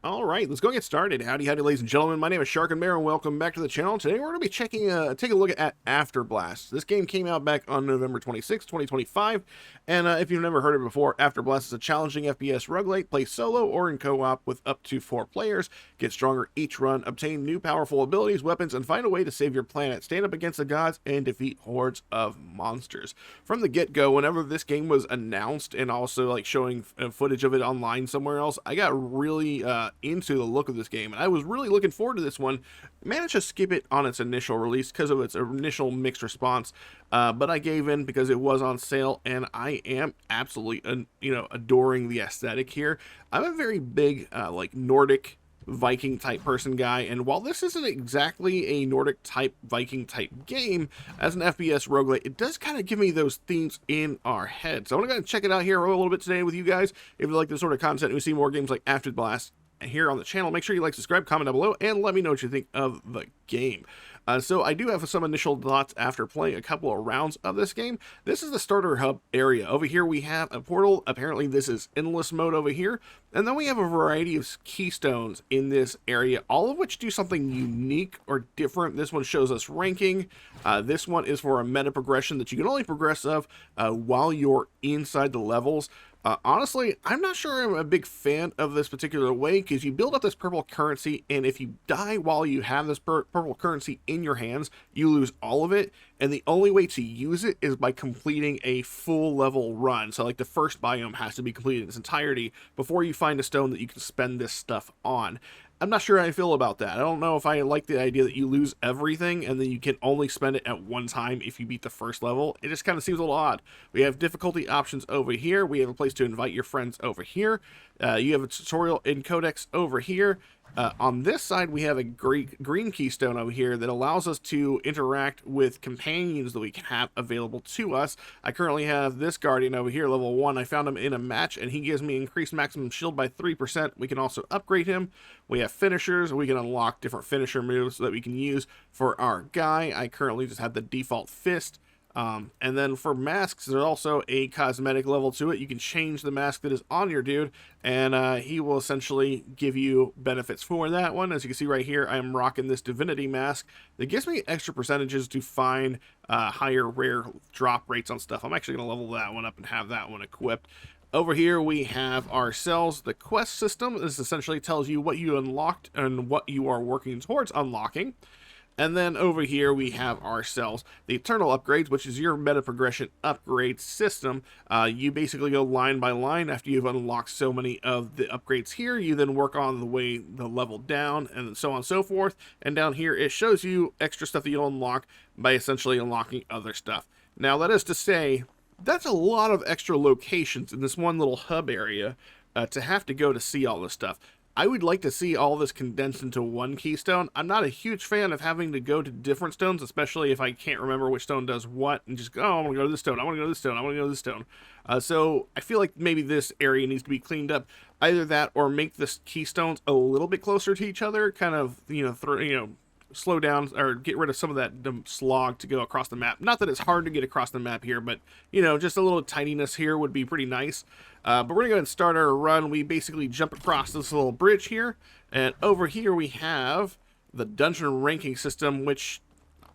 All right, let's go get started. Howdy, ladies and gentlemen. My name is Sharkinbear, and welcome back to the channel. Today, we're going to be taking a look at AFTERBLAST. This game came out back on November 26, 2025, and if you've never heard of it before, AFTERBLAST is a challenging FPS roguelite. Play solo or in co-op with up to 4 players. Get stronger each run, obtain new powerful abilities, weapons, and find a way to save your planet. Stand up against the gods and defeat hordes of monsters. From the get-go, whenever this game was announced and also like showing footage of it online somewhere else, I got really into the look of this game, and I was really looking forward to this one. Managed to skip it on its initial release because of its initial mixed response, but I gave in because it was on sale, and I am absolutely adoring the aesthetic here. I'm a very big like Nordic Viking type person guy, and while this isn't exactly a Nordic type Viking type game, as an FPS roguelite, it does kind of give me those themes in our head. So I'm gonna go and check it out here a little bit today with you guys. If you like this sort of content and we see more games like AFTERBLAST here on the channel, make sure you like, subscribe, comment down below, and let me know what you think of the game. So I do have some initial thoughts after playing a couple of rounds of this game. This is the starter hub area. Over here we have a portal. Apparently this is endless mode over here. And then we have a variety of keystones in this area, all of which do something unique or different. This one shows us ranking. This one is for a meta progression that you can only progress of while you're inside the levels. Honestly, I'm not sure I'm a big fan of this particular way, because you build up this purple currency, and if you die while you have this purple currency in your hands, you lose all of it, and the only way to use it is by completing a full level run. So like the first biome has to be completed in its entirety before you find a stone that you can spend this stuff on. I'm not sure how I feel about that. I don't know if I like the idea that you lose everything and then you can only spend it at one time if you beat the first level. It just kind of seems a little odd. We have difficulty options over here. We have a place to invite your friends over here. You have a tutorial in codex over here. On this side, we have a green keystone over here that allows us to interact with companions that we can have available to us. I currently have this guardian over here, level 1. I found him in a match, and he gives me increased maximum shield by 3%. We can also upgrade him. We have finishers. We can unlock different finisher moves that we can use for our guy. I currently just have the default fist. And then for masks, there's also a cosmetic level to it. You can change the mask that is on your dude, and he will essentially give you benefits for that one. As you can see right here, I am rocking this divinity mask that gives me extra percentages to find higher rare drop rates on stuff. I'm actually going to level that one up and have that one equipped. Over here we have ourselves the quest system. This essentially tells you what you unlocked and what you are working towards unlocking. And then over here we have ourselves the eternal upgrades, which is your meta progression upgrade system. You basically go line by line after you've unlocked so many of the upgrades here. You then work on the level down, and so on and so forth. And down here it shows you extra stuff that you'll unlock by essentially unlocking other stuff. Now that is to say, that's a lot of extra locations in this one little hub area to have to go to see all this stuff. I would like to see all this condensed into one keystone. I'm not a huge fan of having to go to different stones, especially if I can't remember which stone does what, and just go, oh, I want to go to this stone, I want to go to this stone, I want to go to this stone. So I feel like maybe this area needs to be cleaned up. Either that or make the keystones a little bit closer to each other, kind of, slow down or get rid of some of that slog to go across the map. Not that it's hard to get across the map here, but just a little tidiness here would be pretty nice. But we're gonna go ahead and start our run. We basically jump across this little bridge here, and over here we have the dungeon ranking system, which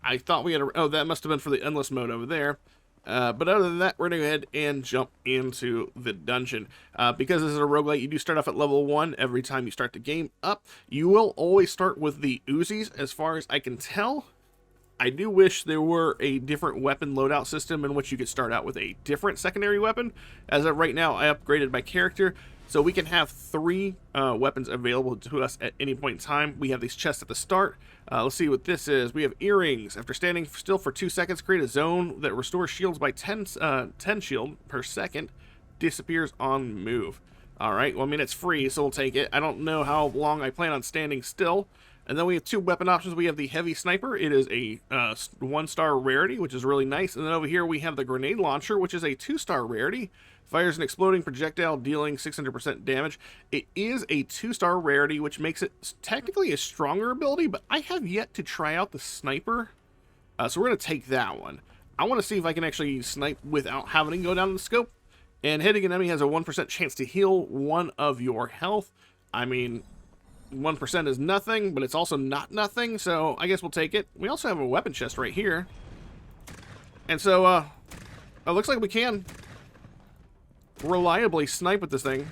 I thought we had that must have been for the endless mode over there. But other than that, we're going to go ahead and jump into the dungeon. Because this is a roguelite, you do start off at level 1 every time you start the game up. You will always start with the Uzis, as far as I can tell. I do wish there were a different weapon loadout system in which you could start out with a different secondary weapon. As of right now, I upgraded my character, so we can have 3 weapons available to us at any point in time. We have these chests at the start. Let's see what this is. We have earrings. After standing still for 2 seconds, create a zone that restores shields by 10 shield per second. Disappears on move. Alright, well, I mean, it's free, so we'll take it. I don't know how long I plan on standing still. And then we have 2 weapon options. We have the heavy sniper. It is a 1-star rarity, which is really nice. And then over here we have the grenade launcher, which is a 2-star rarity. Fires an exploding projectile, dealing 600% damage. It is a 2-star rarity, which makes it technically a stronger ability, but I have yet to try out the sniper. So we're going to take that one. I want to see if I can actually snipe without having to go down to the scope. And hitting an enemy has a 1% chance to heal 1 of your health. I mean, 1% is nothing, but it's also not nothing, so I guess we'll take it. We also have a weapon chest right here. And so, it looks like we can reliably snipe with this thing.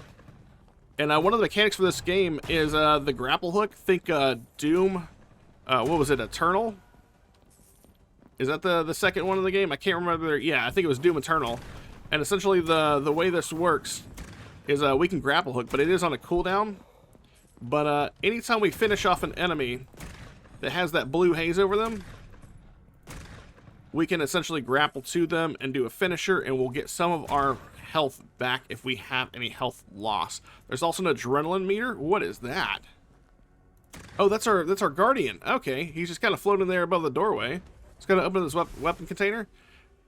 And one of the mechanics for this game is the grapple hook. Think Doom, what was it, Eternal? Is that the second one of the game? I can't remember. Yeah, I think it was Doom Eternal. And essentially the way this works is we can grapple hook, but it is on a cooldown. But anytime we finish off an enemy that has that blue haze over them, we can essentially grapple to them and do a finisher, and we'll get some of our health back if we have any health loss. There's also an adrenaline meter. What is that? Oh, that's our guardian. Okay, he's just kind of floating there above the doorway. Let's go to open this weapon container.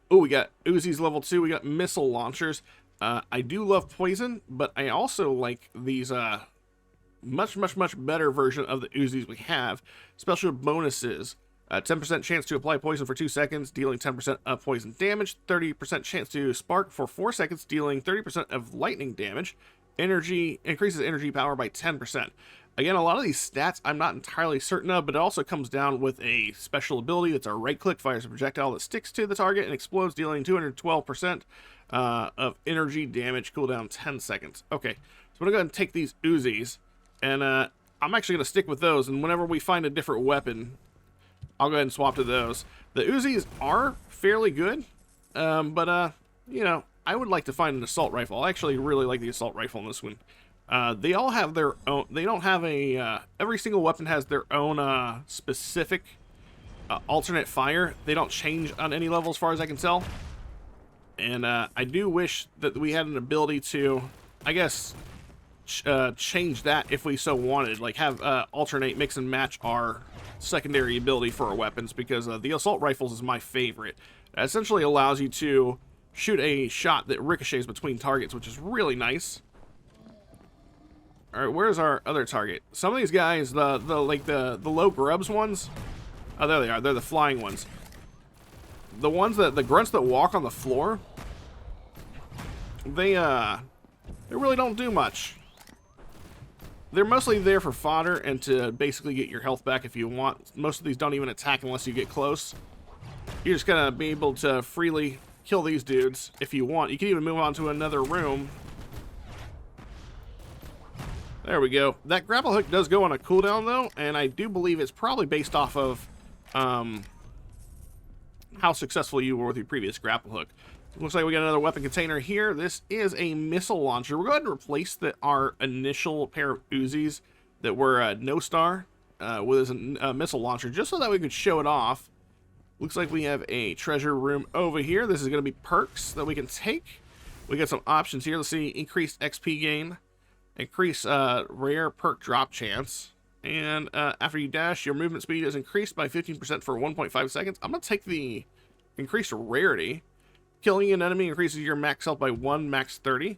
Oh, we got Uzis level 2. We got missile launchers. I do love poison, but I also like these much better version of the Uzis we have. Special bonuses. 10% chance to apply poison for 2 seconds, dealing 10% of poison damage. 30% chance to spark for 4 seconds, dealing 30% of lightning damage. Energy increases energy power by 10%. Again, a lot of these stats I'm not entirely certain of, but it also comes down with a special ability that's our right click, fires a projectile that sticks to the target and explodes, dealing 212% of energy damage, cooldown 10 seconds. Okay, so I'm going to go ahead and take these Uzis, and I'm actually going to stick with those, and whenever we find a different weapon, I'll go ahead and swap to those. The Uzis are fairly good, but you know, I would like to find an assault rifle. I actually really like the assault rifle in this one. They all have their own, they don't have a, every single weapon has their own specific alternate fire. They don't change on any level as far as I can tell. And I do wish that we had an ability to, I guess, change that if we so wanted. Like have alternate, mix and match our secondary ability for our weapons, because the assault rifles is my favorite. It essentially allows you to shoot a shot that ricochets between targets, which is really nice. All right, where's our other target? Some of these guys, the low grubs ones. Oh, there they are. They're the flying ones. The ones that the grunts that walk on the floor. They really don't do much. They're mostly there for fodder and to basically get your health back if you want. Most of these don't even attack unless you get close. You're just gonna be able to freely kill these dudes if you want. You can even move on to another room. There we go. That grapple hook does go on a cooldown though, and I do believe it's probably based off of how successful you were with your previous grapple hook. Looks like we got another weapon container here. This is a missile launcher. We're going to replace our initial pair of Uzis that were no star with a missile launcher, just so that we could show it off. Looks like we have a treasure room over here. This is going to be perks that we can take. We got some options here. Let's see, increased XP gain, increase rare perk drop chance, and after you dash, your movement speed is increased by 15% for 1.5 seconds. I'm going to take the increased rarity. Killing an enemy increases your max health by 1, max 30.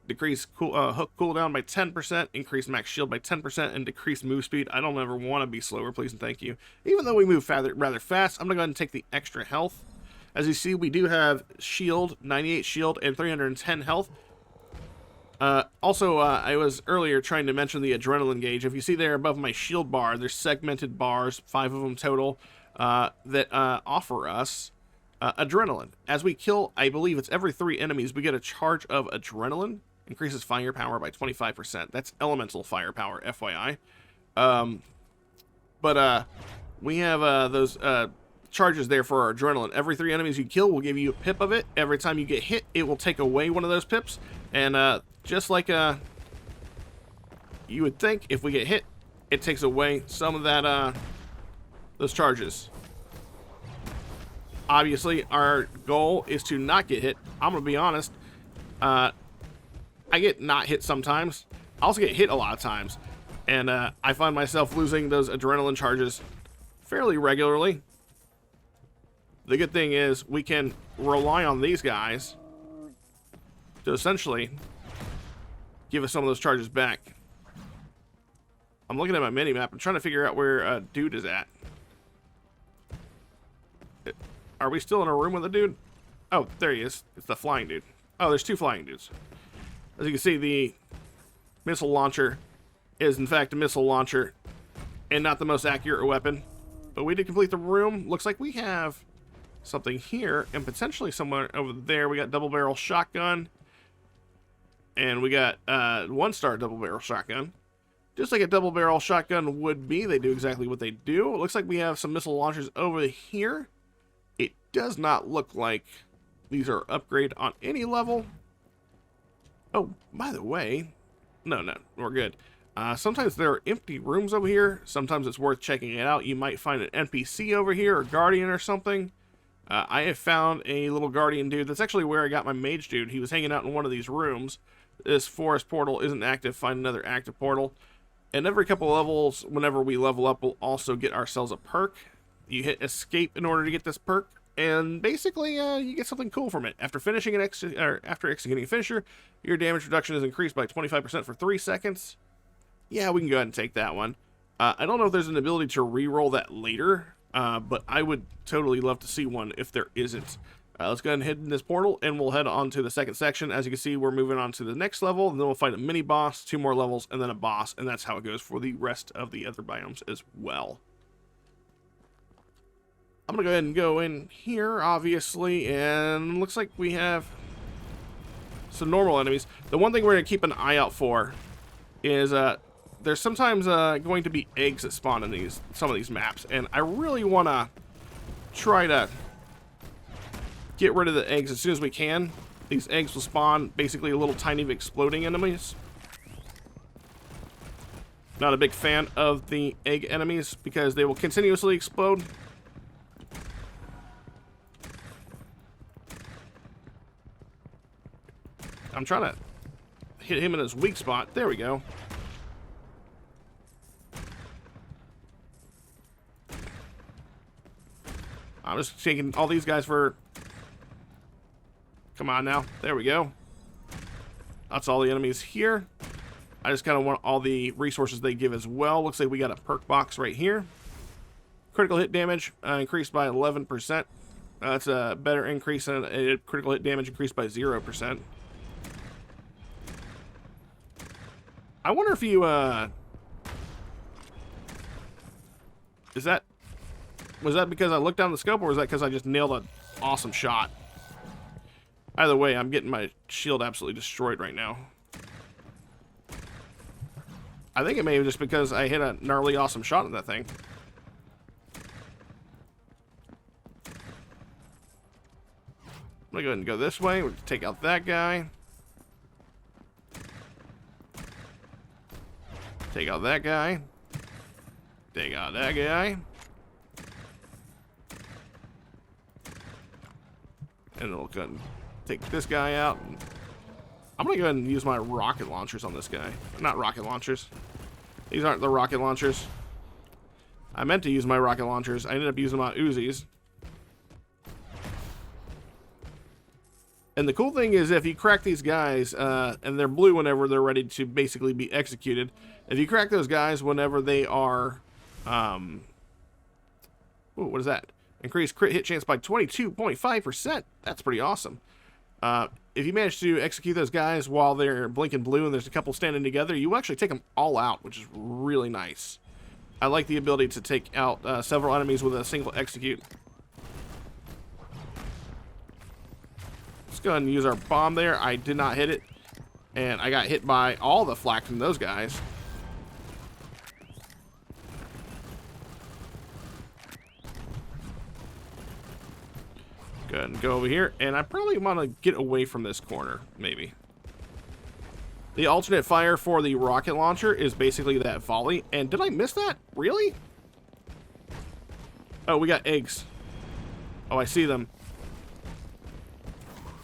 Decrease hook cooldown by 10%. Increase max shield by 10%. And decrease move speed. I don't ever want to be slower, please and thank you. Even though we move rather fast, I'm going to go ahead and take the extra health. As you see, we do have shield, 98 shield, and 310 health. Also, I was earlier trying to mention the adrenaline gauge. If you see there above my shield bar, there's segmented bars, 5 of them total, that offer us adrenaline. As we kill, I believe it's every 3 enemies, we get a charge of adrenaline. Increases firepower by 25%. That's elemental firepower, FYI. We have those charges there for our adrenaline. Every 3 enemies you kill will give you a pip of it. Every time you get hit, it will take away one of those pips. And just like you would think, if we get hit, it takes away some of that those charges. Obviously, our goal is to not get hit. I'm going to be honest. I get not hit sometimes. I also get hit a lot of times. And I find myself losing those adrenaline charges fairly regularly. The good thing is we can rely on these guys to essentially give us some of those charges back. I'm looking at my mini-map. I'm trying to figure out where dude is at. Are we still in a room with a dude? Oh, there he is. It's the flying dude. Oh, there's 2 flying dudes. As you can see, the missile launcher is in fact a missile launcher and not the most accurate weapon. But we did complete the room. Looks like we have something here and potentially somewhere over there. We got double barrel shotgun. And we got 1-star double barrel shotgun. Just like a double barrel shotgun would be, they do exactly what they do. It looks like we have some missile launchers over here. It does not look like these are upgrade on any level. Oh, by the way, no, we're good. Sometimes there are empty rooms over here. Sometimes it's worth checking it out. You might find an NPC over here or guardian or something. I have found a little guardian dude. That's actually where I got my mage dude. He was hanging out in one of these rooms. This forest portal isn't active. Find another active portal. And every couple levels, whenever we level up, we'll also get ourselves a perk. You hit escape in order to get this perk, and basically you get something cool from it. After finishing after executing a finisher, your damage reduction is increased by 25% for 3 seconds. Yeah, we can go ahead and take that one. I don't know if there's an ability to re-roll that later, but I would totally love to see one if there isn't. Let's go ahead and head in this portal, and we'll head on to the second section. As you can see, we're moving on to the next level, and then we'll fight a mini-boss, 2 more levels, and then a boss, and that's how it goes for the rest of the other biomes as well. I'm going to go ahead and go in here, obviously, and looks like we have some normal enemies. The one thing we're going to keep an eye out for is there's sometimes going to be eggs that spawn in some of these maps, and I really want to try to get rid of the eggs as soon as we can. These eggs will spawn basically little tiny exploding enemies. Not a big fan of the egg enemies because they will continuously explode. I'm trying to hit him in his weak spot. There we go. I'm just taking all these guys for... Come on now. There we go. That's all the enemies here. I just kind of want all the resources they give as well. Looks like we got a perk box right here. Critical hit damage increased by 11%. That's a better increase than a critical hit damage increased by 0%. I wonder if you, was that because I looked down the scope, or was that because I just nailed an awesome shot? Either way, I'm getting my shield absolutely destroyed right now. I think it may be just because I hit a gnarly awesome shot at that thing. I'm gonna go ahead and go this way. We'll take out that guy. Take out that guy. Take out that guy. And we'll go ahead and take this guy out. I'm gonna go ahead and use my rocket launchers on this guy. Not rocket launchers. These aren't the rocket launchers. I meant to use my rocket launchers. I ended up using my Uzis. And the cool thing is, if you crack these guys, and they're blue whenever they're ready to basically be executed, if you crack those guys whenever they are, ooh, what is that? Increased crit hit chance by 22.5%. That's pretty awesome. If you manage to execute those guys while they're blinking blue and there's a couple standing together, you will actually take them all out, which is really nice. I like the ability to take out several enemies with a single execute. Let's go ahead and use our bomb there. I did not hit it, and I got hit by all the flak from those guys. Go ahead and go over here, and I probably want to get away from this corner, maybe. The alternate fire for the rocket launcher is basically that volley. And did I miss that? Really? Oh, we got eggs. Oh, I see them.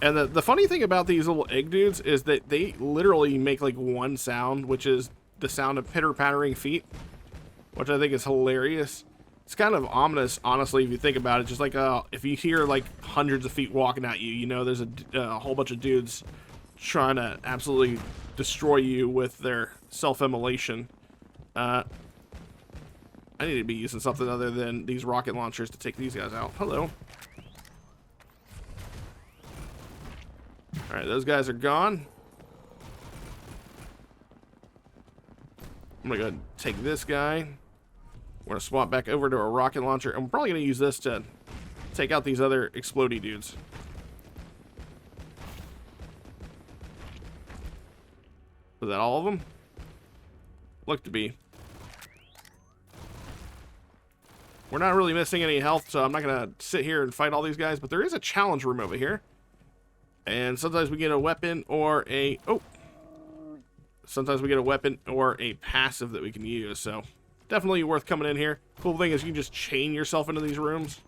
And the funny thing about these little egg dudes is that they literally make like one sound, which is the sound of pitter-pattering feet, which I think is hilarious. It's kind of ominous, honestly, if you think about it. Just like if you hear like hundreds of feet walking at you, you know there's a whole bunch of dudes trying to absolutely destroy you with their self-immolation. I need to be using something other than these rocket launchers to take these guys out. Hello. Alright, those guys are gone. I'm gonna go ahead and take this guy. We're gonna swap back over to a rocket launcher, and we're probably gonna use this to take out these other explodey dudes. Was that all of them? Looked to be. We're not really missing any health, so I'm not gonna sit here and fight all these guys, but there is a challenge room over here. And sometimes we get a weapon or a... Oh! Sometimes we get a weapon or a passive that we can use, so definitely worth coming in here. Cool thing is you can just chain yourself into these rooms.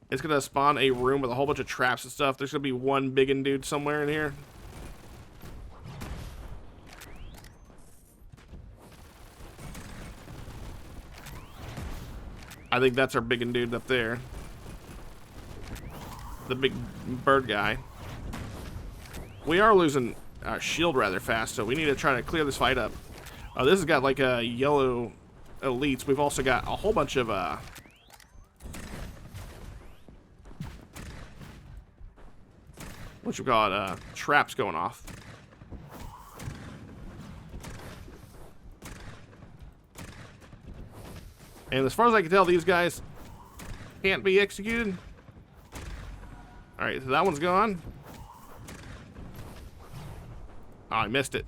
It's gonna spawn a room with a whole bunch of traps and stuff. There's gonna be one biggin' dude somewhere in here. I think that's our biggin' dude up there. The big bird guy. We are losing our shield rather fast, so we need to try to clear this fight up. This has got like a yellow elites. We've also got a whole bunch of what you call it, traps going off. And as far as I can tell, these guys can't be executed. Alright, so that one's gone. Oh, I missed it.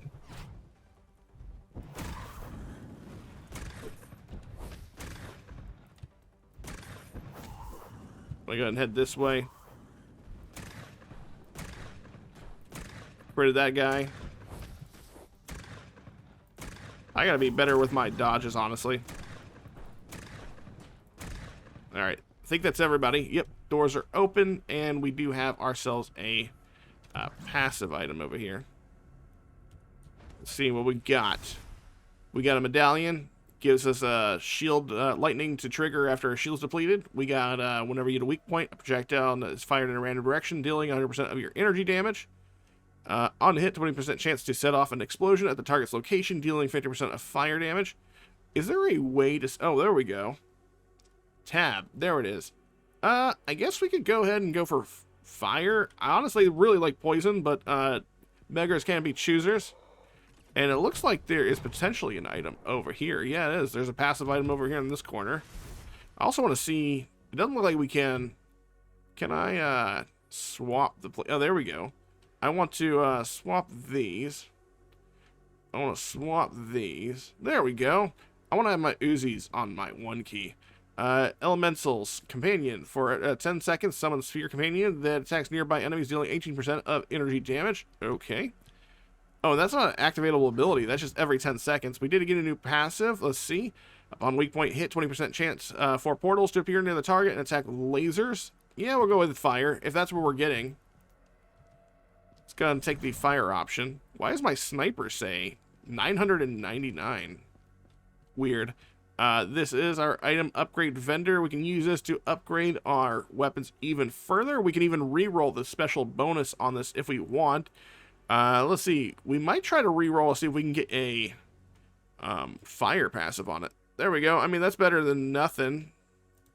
I'm gonna go ahead and head this way. Rid of that guy. I gotta be better with my dodges, honestly. Alright, I think that's everybody. Yep, doors are open, and we do have ourselves a passive item over here. Let's see what we got. We got a medallion. Gives us a shield lightning to trigger after a shield's depleted. We got, whenever you hit a weak point, a projectile is fired in a random direction, dealing 100% of your energy damage. On hit, 20% chance to set off an explosion at the target's location, dealing 50% of fire damage. Is there a way to... Oh, there we go. Tab. There it is. I guess we could go ahead and go for fire. I honestly really like poison, but beggars can be choosers. And it looks like there is potentially an item over here. Yeah, it is. There's a passive item over here in this corner. I also want to see... It doesn't look like we can... Can I swap the... Oh, there we go. I want to swap these. I want to swap these. There we go. I want to have my Uzis on my 1 key. Elemental's Companion. For 10 seconds, summon Sphere Companion that attacks nearby enemies, dealing 18% of energy damage. Okay. Oh, that's not an activatable ability. That's just every 10 seconds. We did get a new passive. Let's see. Upon weak point hit, 20% chance for portals to appear near the target and attack lasers. Yeah, we'll go with fire, if that's what we're getting. Let's go ahead and take the fire option. Why does my sniper say 999? Weird. This is our item upgrade vendor. We can use this to upgrade our weapons even further. We can even re-roll the special bonus on this if we want. Let's see. We might try to re-roll, see if we can get a fire passive on it. There we go. I mean, that's better than nothing.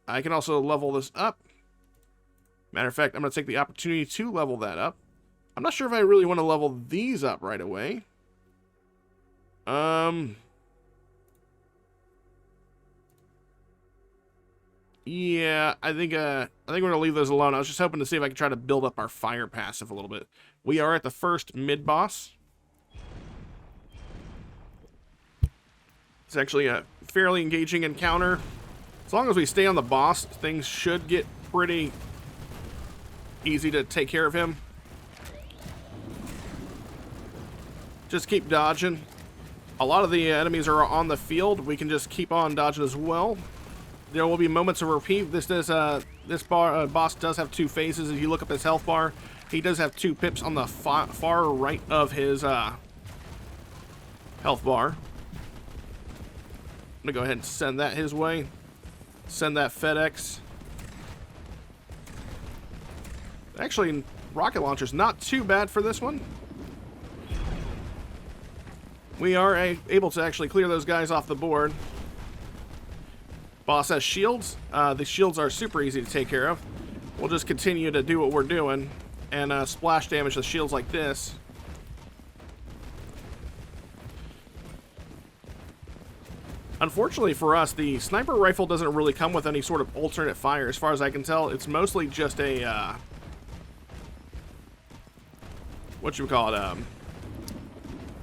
I can also level this up. Matter of fact, I'm going to take the opportunity to level that up. I'm not sure if I really want to level these up right away. Yeah, I think we're gonna leave those alone. I was just hoping to see if I could try to build up our fire passive a little bit. We are at the first mid boss. It's actually a fairly engaging encounter. As long as we stay on the boss, things should get pretty easy to take care of him. Just keep dodging. A lot of the enemies are on the field. We can just keep on dodging as well. There will be moments of repeat. This boss does have 2 phases. If you look up his health bar, he does have 2 pips on the far right of his health bar. I'm gonna go ahead and send that his way. Send that FedEx. Actually, rocket launcher's not too bad for this one. We are able to actually clear those guys off the board. Boss has shields. The shields are super easy to take care of. We'll just continue to do what we're doing and splash damage the shields like this. Unfortunately for us, the sniper rifle doesn't really come with any sort of alternate fire. As far as I can tell, it's mostly just a, what you call it,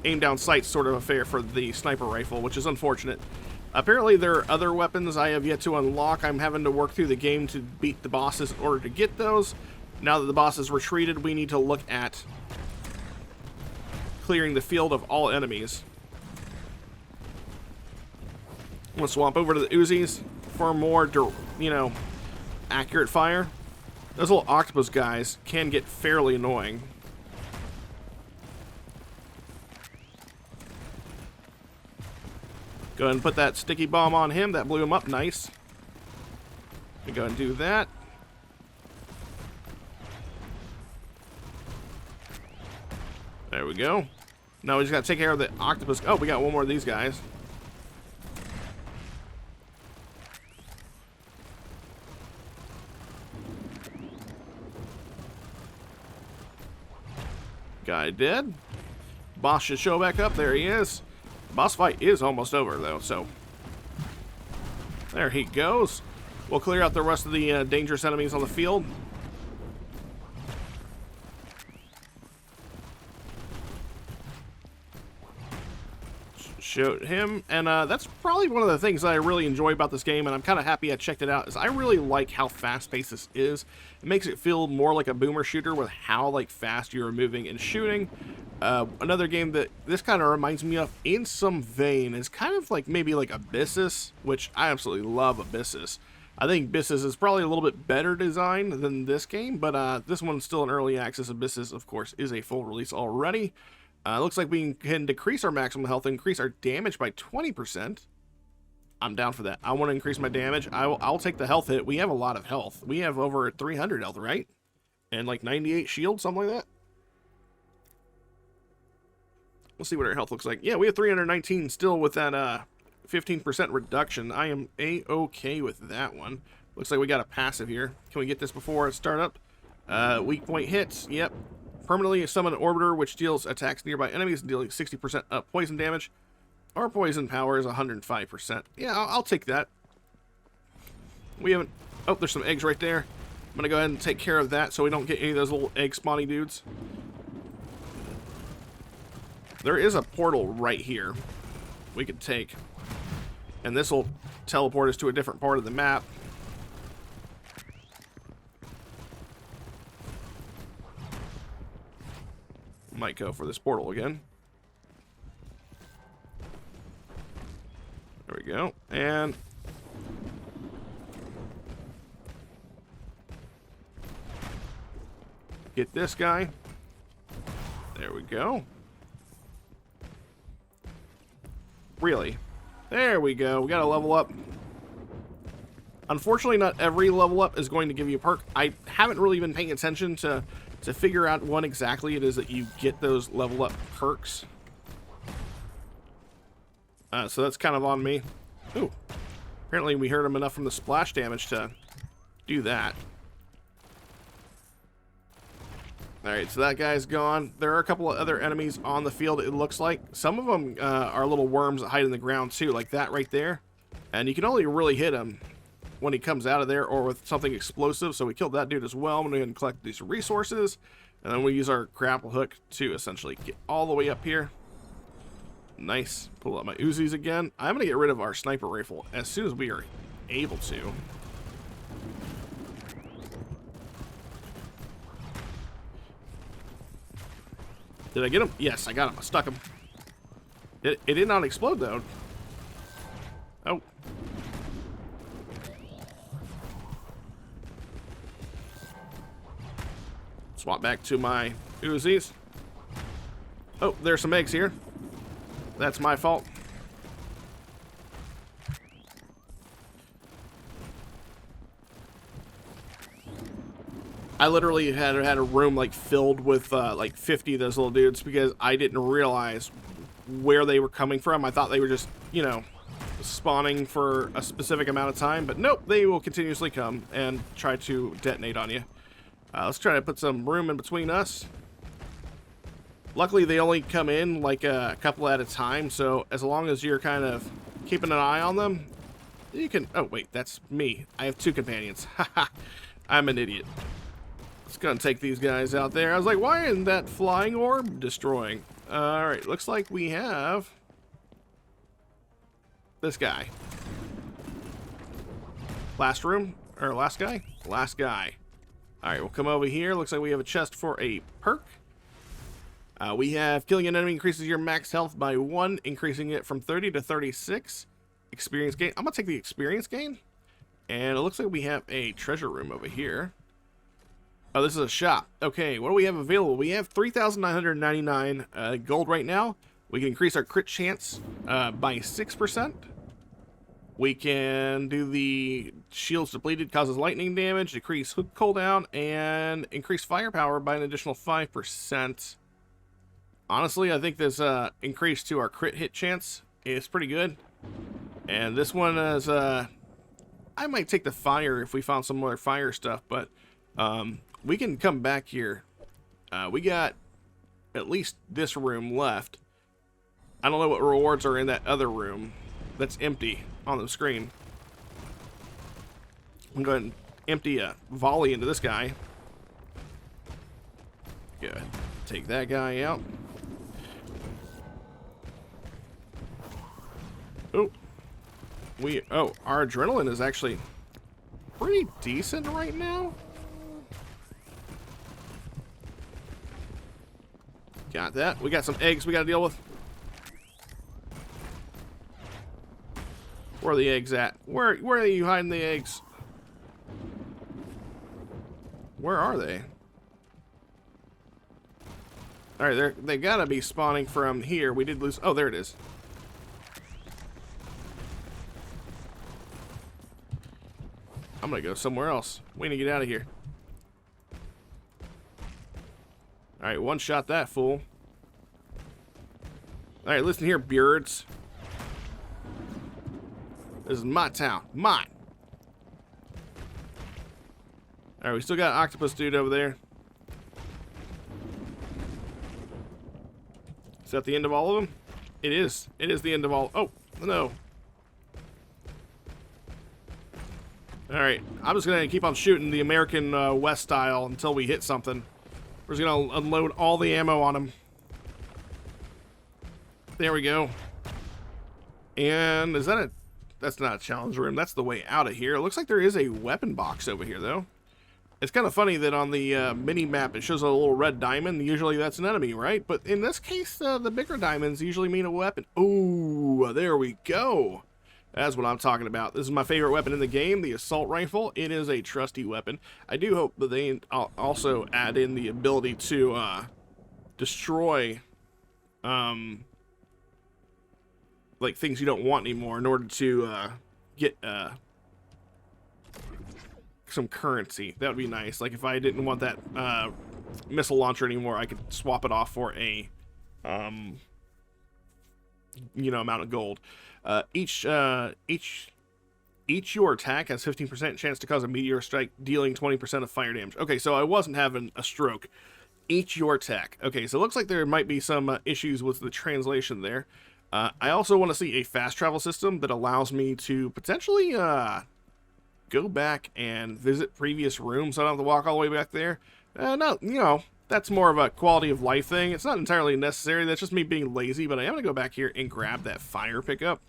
aim down sight sort of affair for the sniper rifle, which is unfortunate. Apparently there are other weapons I have yet to unlock. I'm having to work through the game to beat the bosses in order to get those. Now that the boss has retreated, we need to look at clearing the field of all enemies. I'm going to swap over to the Uzis for more, you know, accurate fire. Those little octopus guys can get fairly annoying. Go ahead and put that sticky bomb on him. That blew him up nice. We go ahead and do that. There we go. Now we just got to take care of the octopus. Oh, we got one more of these guys. Guy dead. Boss should show back up. There he is. Boss fight is almost over, though, so there he goes. We'll clear out the rest of the dangerous enemies on the field. Shoot him, and that's probably one of the things that I really enjoy about this game, and I'm kind of happy I checked it out, is I really like how fast-paced this is. It makes it feel more like a boomer shooter with how like fast you're moving and shooting. Another game that this kind of reminds me of in some vein is kind of like maybe like Abyssus, which I absolutely love Abyssus. I think Abyssus is probably a little bit better designed than this game, but this one's still in early access. Abyssus, of course, is a full release already. Looks like we can decrease our maximum health, increase our damage by 20%. I'm down for that. I want to increase my damage. I'll take the health hit. We have a lot of health. We have over 300 health, right? And like 98 shield, something like that. We'll see what our health looks like. Yeah, we have 319 still with that 15% reduction. I am A-okay with that one. Looks like we got a passive here. Can we get this before it start up? Weak point hits. Yep. Permanently summon an orbiter, which deals attacks nearby enemies, dealing 60% up poison damage. Our poison power is 105%. Yeah, I'll take that. We haven't... Oh, there's some eggs right there. I'm going to go ahead and take care of that so we don't get any of those little egg spawny dudes. There is a portal right here we could take. And this will teleport us to a different part of the map. Might go for this portal again. There we go. And get this guy. There we go. Really? There we go. We got to level up. Unfortunately, not every level up is going to give you a perk. I haven't really been paying attention to figure out when exactly it is that you get those level up perks. So that's kind of on me. Ooh. Apparently we hurt him enough from the splash damage to do that. Alright, so that guy's gone. There are a couple of other enemies on the field, it looks like. Some of them are little worms that hide in the ground too, like that right there. And you can only really hit him when he comes out of there or with something explosive, so we killed that dude as well. I'm going to go ahead and collect these resources, and then we use our grapple hook to essentially get all the way up here. Nice. Pull out my Uzis again. I'm going to get rid of our sniper rifle as soon as we are able to. Did I get him? Yes, I got him. I stuck him. It did not explode, though. Oh. Swap back to my Uzis. Oh, there's some eggs here. That's my fault. I literally had a room like filled with like 50 of those little dudes because I didn't realize where they were coming from. I thought they were just, you know, spawning for a specific amount of time, but nope, they will continuously come and try to detonate on you. Let's try to put some room in between us. Luckily, they only come in like a couple at a time, so as long as you're kind of keeping an eye on them. You can... Oh, wait, that's me. I have 2 companions. Haha, I'm an idiot. Let's go and take these guys out there. I was like, why isn't that flying orb destroying? Alright, looks like we have... this guy. Last room? Or last guy? Last guy. Alright, we'll come over here. Looks like we have a chest for a perk. We have killing an enemy increases your max health by 1, increasing it from 30 to 36. Experience gain. I'm going to take the experience gain. And it looks like we have a treasure room over here. Oh, this is a shop. Okay, what do we have available? We have 3,999 gold right now. We can increase our crit chance by 6%. We can do the shields depleted, causes lightning damage, decrease hook cooldown, and increase firepower by an additional 5%. Honestly, I think this increase to our crit hit chance is pretty good. And this one is, I might take the fire if we found some more fire stuff, but we can come back here. We got at least this room left. I don't know what rewards are in that other room that's empty on the screen. I'm going to empty a volley into this guy. Good. Take that guy out. Oh, our adrenaline is actually pretty decent right now. Got that. We got some eggs we got to deal with. Where are the eggs at? Where are you hiding the eggs? Where are they? All right, they gotta be spawning from here. We did lose. Oh, there it is. I'm gonna go somewhere else. We need to get out of here. All right, one shot that fool. All right, listen here, beards. This is my town. Mine. All right, we still got octopus dude over there. Is that the end of all of them? It is. It is the end of all. Oh, no. All right, I'm just gonna keep on shooting the American West style until we hit something. We're just gonna unload all the ammo on him. There we go. And is that a... That's not a challenge room. That's the way out of here. It looks like there is a weapon box over here, though. It's kind of funny that on the mini-map it shows a little red diamond. Usually that's an enemy, right? But in this case, the bigger diamonds usually mean a weapon. Ooh, there we go. That's what I'm talking about. This is my favorite weapon in the game, the assault rifle. It is a trusty weapon. I do hope that they also add in the ability to destroy like things you don't want anymore in order to get some currency. That would be nice. Like if I didn't want that missile launcher anymore, I could swap it off for a amount of gold. Each your attack has 15% chance to cause a meteor strike, dealing 20% of fire damage. Okay, so I wasn't having a stroke. Each your attack. Okay, so it looks like there might be some issues with the translation there. I also want to see a fast travel system that allows me to potentially go back and visit previous rooms so I don't have to walk all the way back there. No, that's more of a quality of life thing. It's not entirely necessary. That's just me being lazy, but I am going to go back here and grab that fire pickup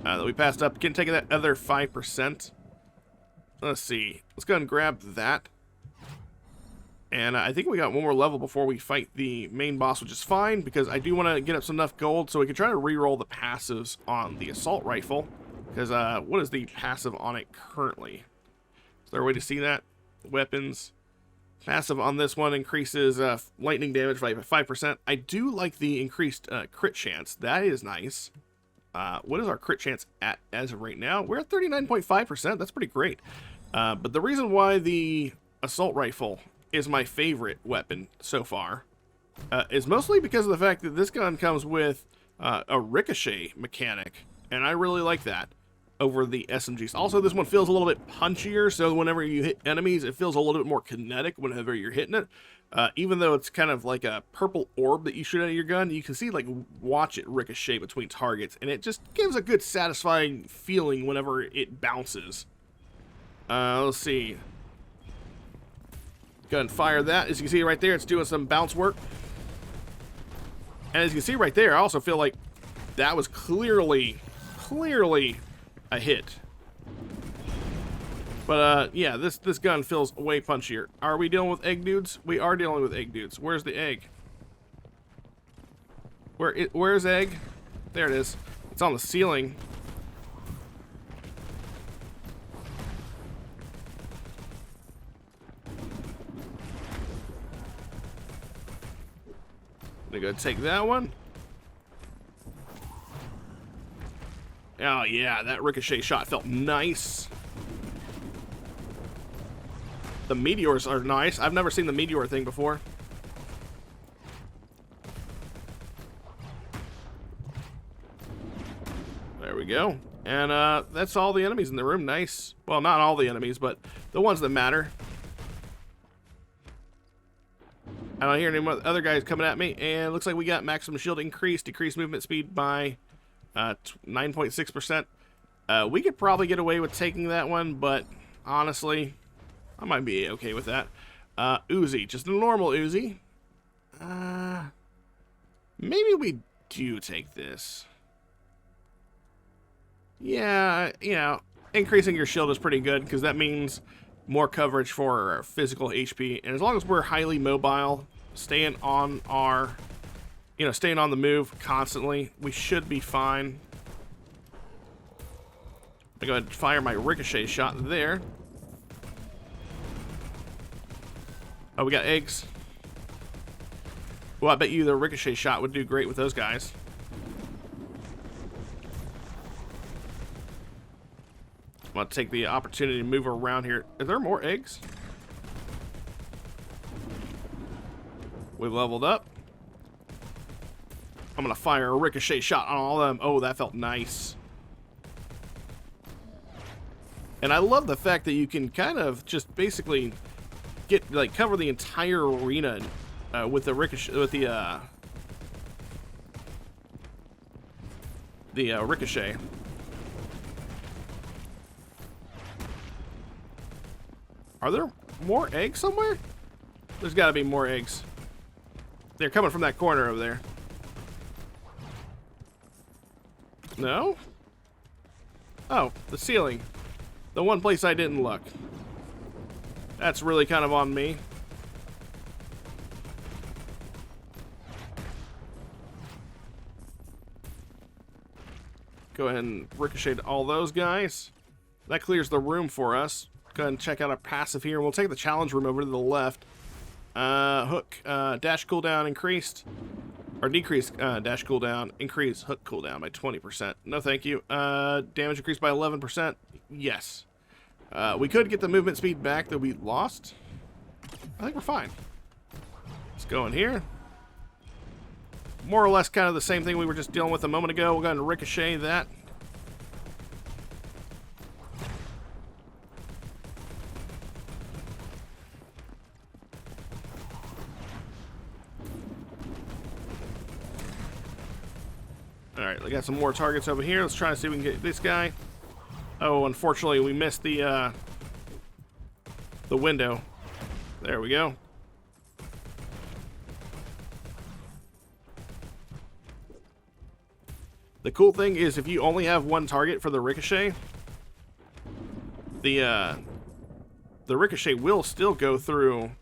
that we passed up. Can take that other 5%. Let's see. Let's go ahead and grab that. And I think we got one more level before we fight the main boss, which is fine, because I do want to get up some enough gold so we can try to re-roll the passives on the assault rifle. Because what is the passive on it currently? Is there a way to see that? Weapons. Passive on this one increases lightning damage by 5%. I do like the increased crit chance. That is nice. What is our crit chance at as of right now? We're at 39.5%. That's pretty great. But the reason why the assault rifle is my favorite weapon so far is mostly because of the fact that this gun comes with a ricochet mechanic, and I really like that over the SMGs. Also, this one feels a little bit punchier, so whenever you hit enemies, it feels a little bit more kinetic whenever you're hitting it. Even though it's kind of like a purple orb that you shoot out of your gun, you can see, like, watch it ricochet between targets, and it just gives a good satisfying feeling whenever it bounces. Let's see. Go ahead and fire that. As you can see right there, it's doing some bounce work. And as you can see right there, I also feel like that was clearly a hit. But, yeah, this gun feels way punchier. Are we dealing with egg dudes? We are dealing with egg dudes. Where's the egg? Where's egg? There it is. It's on the ceiling. I'm gonna go take that one. Oh, yeah, that ricochet shot felt nice. The meteors are nice. I've never seen the meteor thing before. There we go. And that's all the enemies in the room. Nice. Well, not all the enemies, but the ones that matter. I don't hear any other guys coming at me. And it looks like we got maximum shield increase, decreased movement speed by 9.6%. We could probably get away with taking that one, but honestly, I might be okay with that. Uzi, just a normal Uzi. Maybe we do take this. Yeah, you know, increasing your shield is pretty good because that means more coverage for our physical HP. And as long as we're highly mobile, staying on our, staying on the move constantly, we should be fine. I go ahead and fire my ricochet shot there. Oh, we got eggs. Well, I bet you the ricochet shot would do great with those guys. I'm going to take the opportunity to move around here. Are there more eggs? We leveled up. I'm going to fire a ricochet shot on all of them. Oh, that felt nice. And I love the fact that you can kind of just basically cover the entire arena with the ricochet, with the ricochet. Are there more eggs somewhere? There's got to be more eggs. They're coming from that corner over there. No? Oh, the ceiling. The one place I didn't look. That's really kind of on me. Go ahead and ricochet all those guys. That clears the room for us. Go ahead and check out our passive here. We'll take the challenge room over to the left. Hook, dash cooldown increased. Or decreased dash cooldown. Increased hook cooldown by 20%. No thank you. Damage increased by 11%. Yes. We could get the movement speed back that we lost. I think we're fine. Let's go in here. More or less kind of the same thing we were just dealing with a moment ago. We'll go ahead and ricochet that. Alright, we got some more targets over here. Let's try to see if we can get this guy. Oh, unfortunately, we missed the window. There we go. The cool thing is if you only have one target for the ricochet, the ricochet will still go through.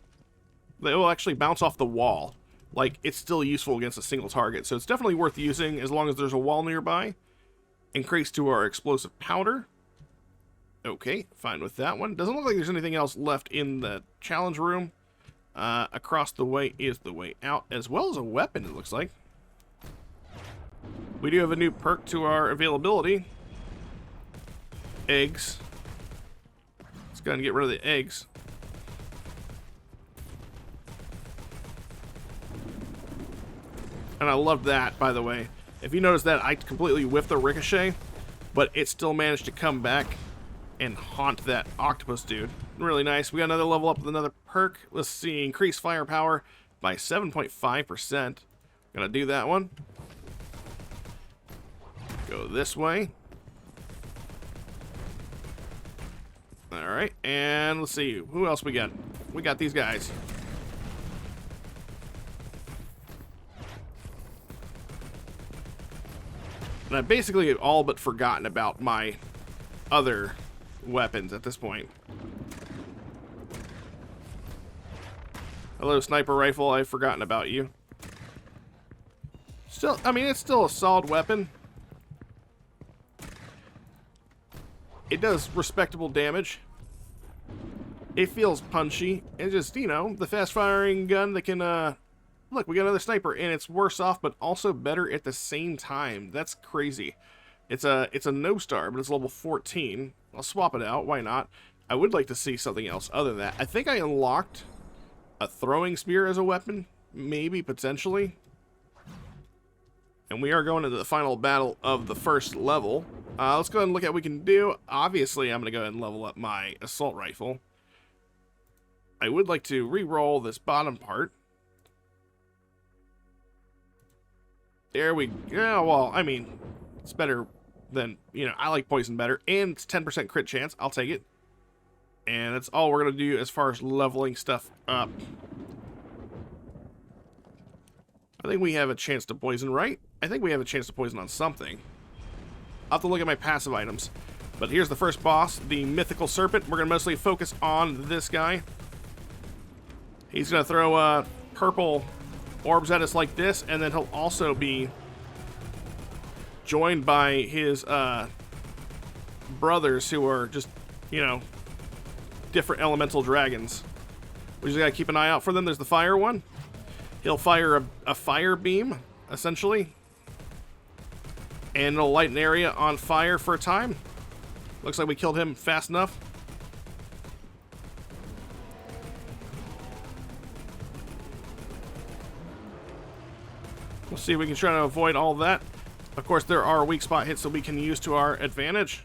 It will actually bounce off the wall. Like, it's still useful against a single target. So it's definitely worth using as long as there's a wall nearby. Increase to our explosive powder. Okay, fine with that one. Doesn't look like there's anything else left in the challenge room. Across the way is the way out, as well as a weapon, it looks like. We do have a new perk to our availability. Eggs. Let's go ahead and get rid of the eggs. And I love that, by the way. If you notice that, I completely whiffed the ricochet, but it still managed to come back and haunt that octopus dude. Really nice. We got another level up with another perk. Let's see, increase firepower by 7.5%. Gonna do that one. Go this way. Alright, and let's see, who else we got? We got these guys. And I basically all but forgotten about my other weapons at this point. Hello, sniper rifle, I've forgotten about you. Still, I mean, it's still a solid weapon. It does respectable damage. It feels punchy. It's just, you know, the fast-firing gun that can, look, we got another sniper, and it's worse off, but also better at the same time. That's crazy. It's a no-star, but it's level 14. I'll swap it out. Why not? I would like to see something else other than that. I think I unlocked a throwing spear as a weapon. Maybe, potentially. And we are going into the final battle of the first level. Let's go ahead and look at what we can do. Obviously, I'm going to go ahead and level up my assault rifle. I would like to re-roll this bottom part. There we go. Yeah, well, I mean, it's better than, you know, I like poison better. And it's 10% crit chance. I'll take it. And that's all we're going to do as far as leveling stuff up. I think we have a chance to poison, right? I think we have a chance to poison on something. I'll have to look at my passive items. But here's the first boss, the Mythical Serpent. We're going to mostly focus on this guy. He's going to throw purple orbs at us like this, and then he'll also be joined by his brothers who are just, you know, different elemental dragons. We just got to keep an eye out for them. There's the fire one. He'll fire a fire beam, essentially. And it'll light an area on fire for a time. Looks like we killed him fast enough. We'll see if we can try to avoid all that. Of course, there are weak spot hits that we can use to our advantage.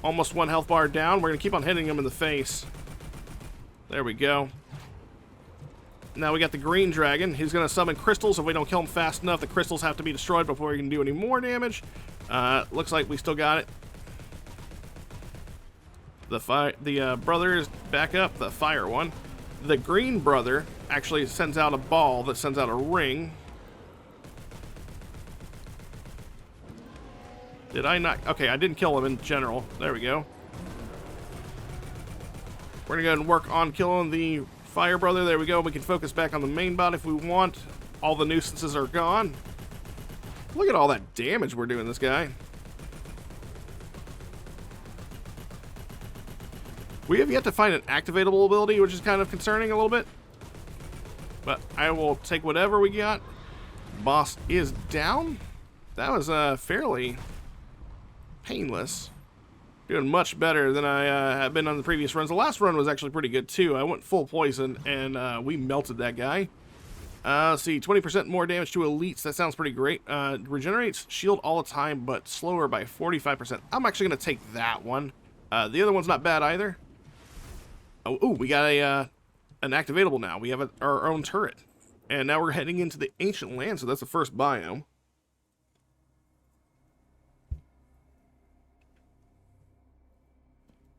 Almost one health bar down. We're going to keep on hitting him in the face. There we go. Now we got the green dragon. He's going to summon crystals. If we don't kill him fast enough, the crystals have to be destroyed before we can do any more damage. Looks like we still got it. The brother is back up, the fire one. The green brother actually sends out a ball that sends out a ring. Did I not? Okay, I didn't kill him in general. There we go. We're going to go ahead and work on killing the fire brother. There we go. We can focus back on the main bot if we want. All the nuisances are gone. Look at all that damage we're doing this guy. We have yet to find an activatable ability, which is kind of concerning a little bit. But I will take whatever we got. Boss is down. That was fairly painless. Doing much better than I have been on the previous runs. The last run was actually pretty good too. I went full poison and we melted that guy. Let's see, 20% more damage to elites. That sounds pretty great. Regenerates shield all the time, but slower by 45%. I'm actually going to take that one. The other one's not bad either. Oh, we got an activatable now. We have our own turret. And now we're heading into the ancient land, so that's the first biome.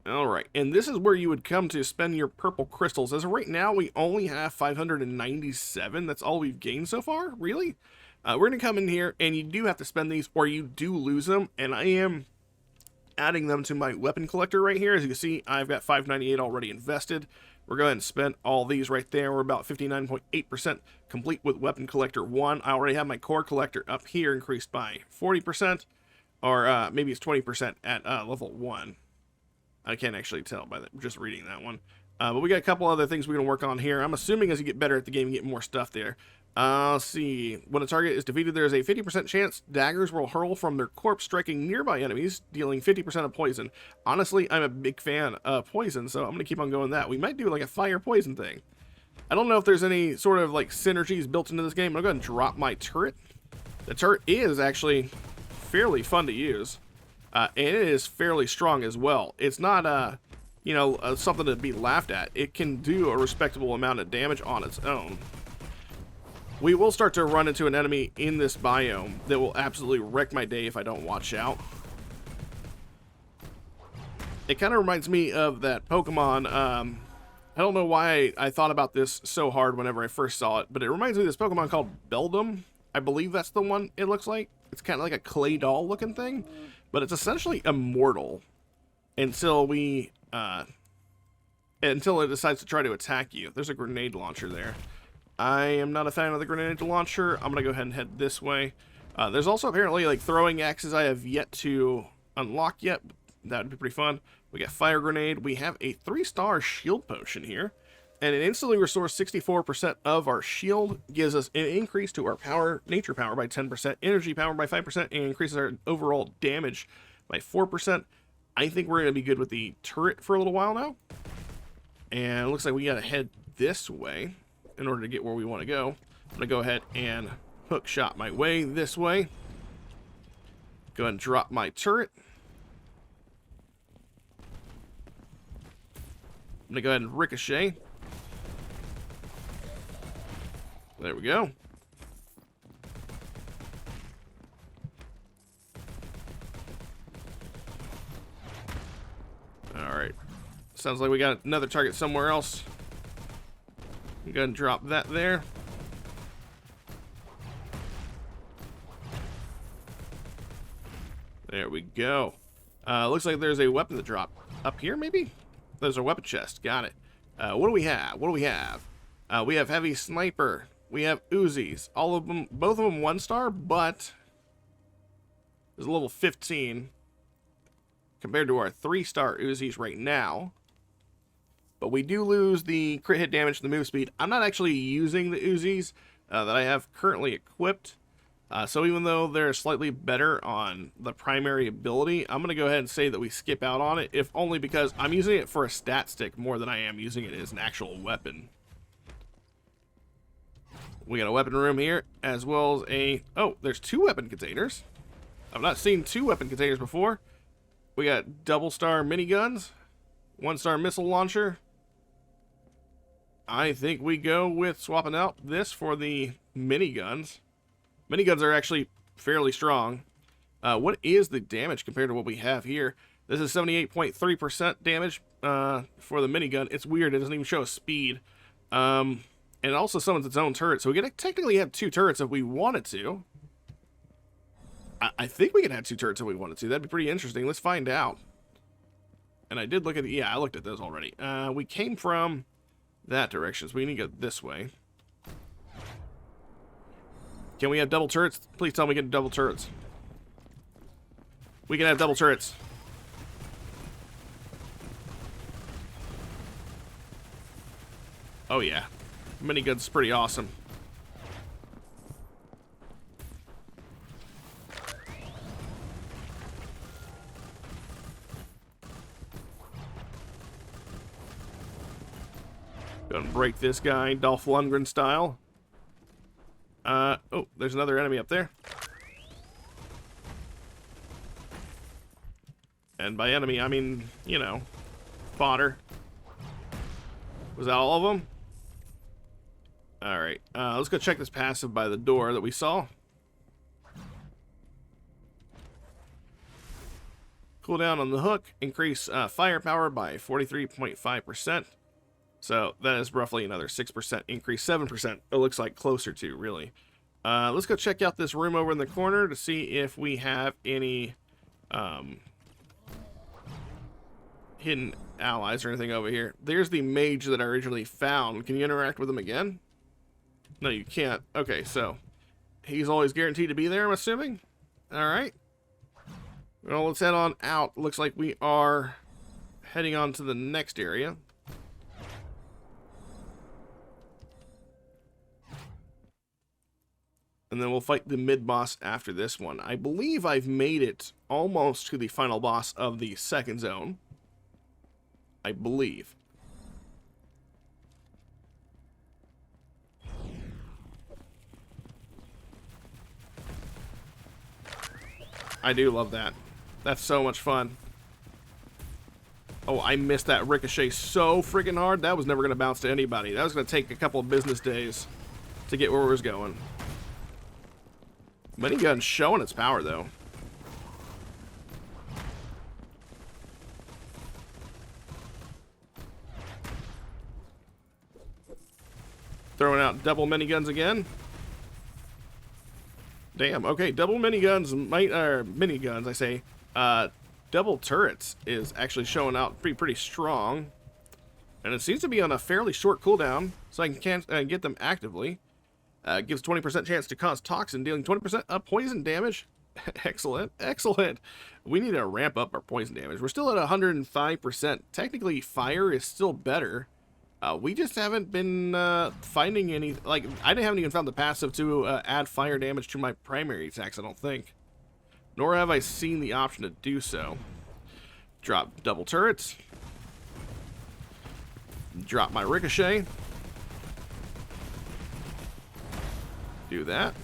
Alright, and this is where you would come to spend your purple crystals. As of right now, we only have 597. That's all we've gained so far? Really? We're going to come in here, and you do have to spend these, or you do lose them. And I am adding them to my weapon collector right here. As you can see, I've got 598 already invested. We're going to spend all these right there. We're about 59.8% complete with weapon collector 1. I already have my core collector up here increased by 40%, or maybe it's 20% at level 1. I can't actually tell by just reading that one. But we got a couple other things we're going to work on here. I'm assuming as you get better at the game, you get more stuff there. Let's see. When a target is defeated, there's a 50% chance daggers will hurl from their corpse, striking nearby enemies, dealing 50% of poison. Honestly, I'm a big fan of poison, so I'm going to keep on going that. We might do like a fire poison thing. I don't know if there's any sort of like synergies built into this game. I'm going to go ahead and drop my turret. The turret is actually fairly fun to use. And it is fairly strong as well. It's not you know, something to be laughed at. It can do a respectable amount of damage on its own. We will start to run into an enemy in this biome that will absolutely wreck my day if I don't watch out. It kind of reminds me of that Pokemon. I don't know why I thought about this so hard whenever I first saw it, but it reminds me of this Pokemon called Beldum. I believe that's the one it looks like. It's kind of like a clay doll looking thing, but it's essentially immortal until until it decides to try to attack you. There's a grenade launcher there. I am not a fan of the grenade launcher. I'm gonna go ahead and head this way. There's also apparently like throwing axes I have yet to unlock yet. That would be pretty fun. We got fire grenade. We have a 3-star shield potion here, and it instantly restores 64% of our shield. Gives us an increase to our power, nature power by 10%, energy power by 5%, and increases our overall damage by 4%. I think we're gonna be good with the turret for a little while now. And it looks like we gotta head this way in order to get where we want to go. I'm gonna go ahead and hook shot my way this way. Go ahead and drop my turret. I'm gonna go ahead and ricochet. There we go. Alright. Sounds like we got another target somewhere else. I'm gonna drop that there. There we go. Looks like there's a weapon to drop up here, maybe? There's a weapon chest. Got it. What do we have? What do we have? We have heavy sniper. We have Uzis. All of them, both of them 1-star, but there's a level 15 compared to our 3-star Uzis right now. But we do lose the crit hit damage to the move speed. I'm not actually using the Uzis that I have currently equipped. So even though they're slightly better on the primary ability, I'm going to go ahead and say that we skip out on it, if only because I'm using it for a stat stick more than I am using it as an actual weapon. We got a weapon room here, as well as a... Oh, there's 2 weapon containers. I've not seen 2 weapon containers before. We got double-star miniguns, 1-star missile launcher. I think we go with swapping out this for the miniguns. Miniguns are actually fairly strong. What is the damage compared to what we have here? This is 78.3% damage for the minigun. It's weird. It doesn't even show a speed. And it also summons its own turret. So we could technically have 2 turrets if we wanted to. I think we can have 2 turrets if we wanted to. That'd be pretty interesting. Let's find out. And I did look at... Yeah, I looked at those already. We came from that direction, so we need to go this way. Can we have double turrets? Please tell me we can have double turrets. We can have double turrets. Oh yeah. Minigun's pretty awesome. Gonna break this guy, Dolph Lundgren style. Oh, there's another enemy up there. And by enemy, I mean, you know, fodder. Was that all of them? Alright, let's go check this passive by the door that we saw. Cooldown on the hook, increase firepower by 43.5%. So that is roughly another 6% increase, 7%. It looks like closer to, really. Let's go check out this room over in the corner to see if we have any hidden allies or anything over here. There's the mage that I originally found. Can you interact with him again? No, you can't. Okay, so he's always guaranteed to be there, I'm assuming. All right. Well, let's head on out. Looks like we are heading on to the next area. And then we'll fight the mid-boss after this one. I believe I've made it almost to the final boss of the second zone. I believe. I do love that. That's so much fun. Oh, I missed that ricochet so freaking hard. That was never going to bounce to anybody. That was going to take a couple of business days to get where it was going. Minigun's showing its power, though. Throwing out double miniguns again. Damn, okay, double miniguns might, miniguns, I say. Double turrets is actually showing out pretty strong. And it seems to be on a fairly short cooldown, so I can get them actively. Gives 20% chance to cause toxin, dealing 20% of poison damage. Excellent, excellent. We need to ramp up our poison damage. We're still at 105%. Technically, fire is still better. We just haven't been finding any, like, I haven't even found the passive to add fire damage to my primary attacks, I don't think. Nor have I seen the option to do so. Drop double turrets. Drop my ricochet. Do that.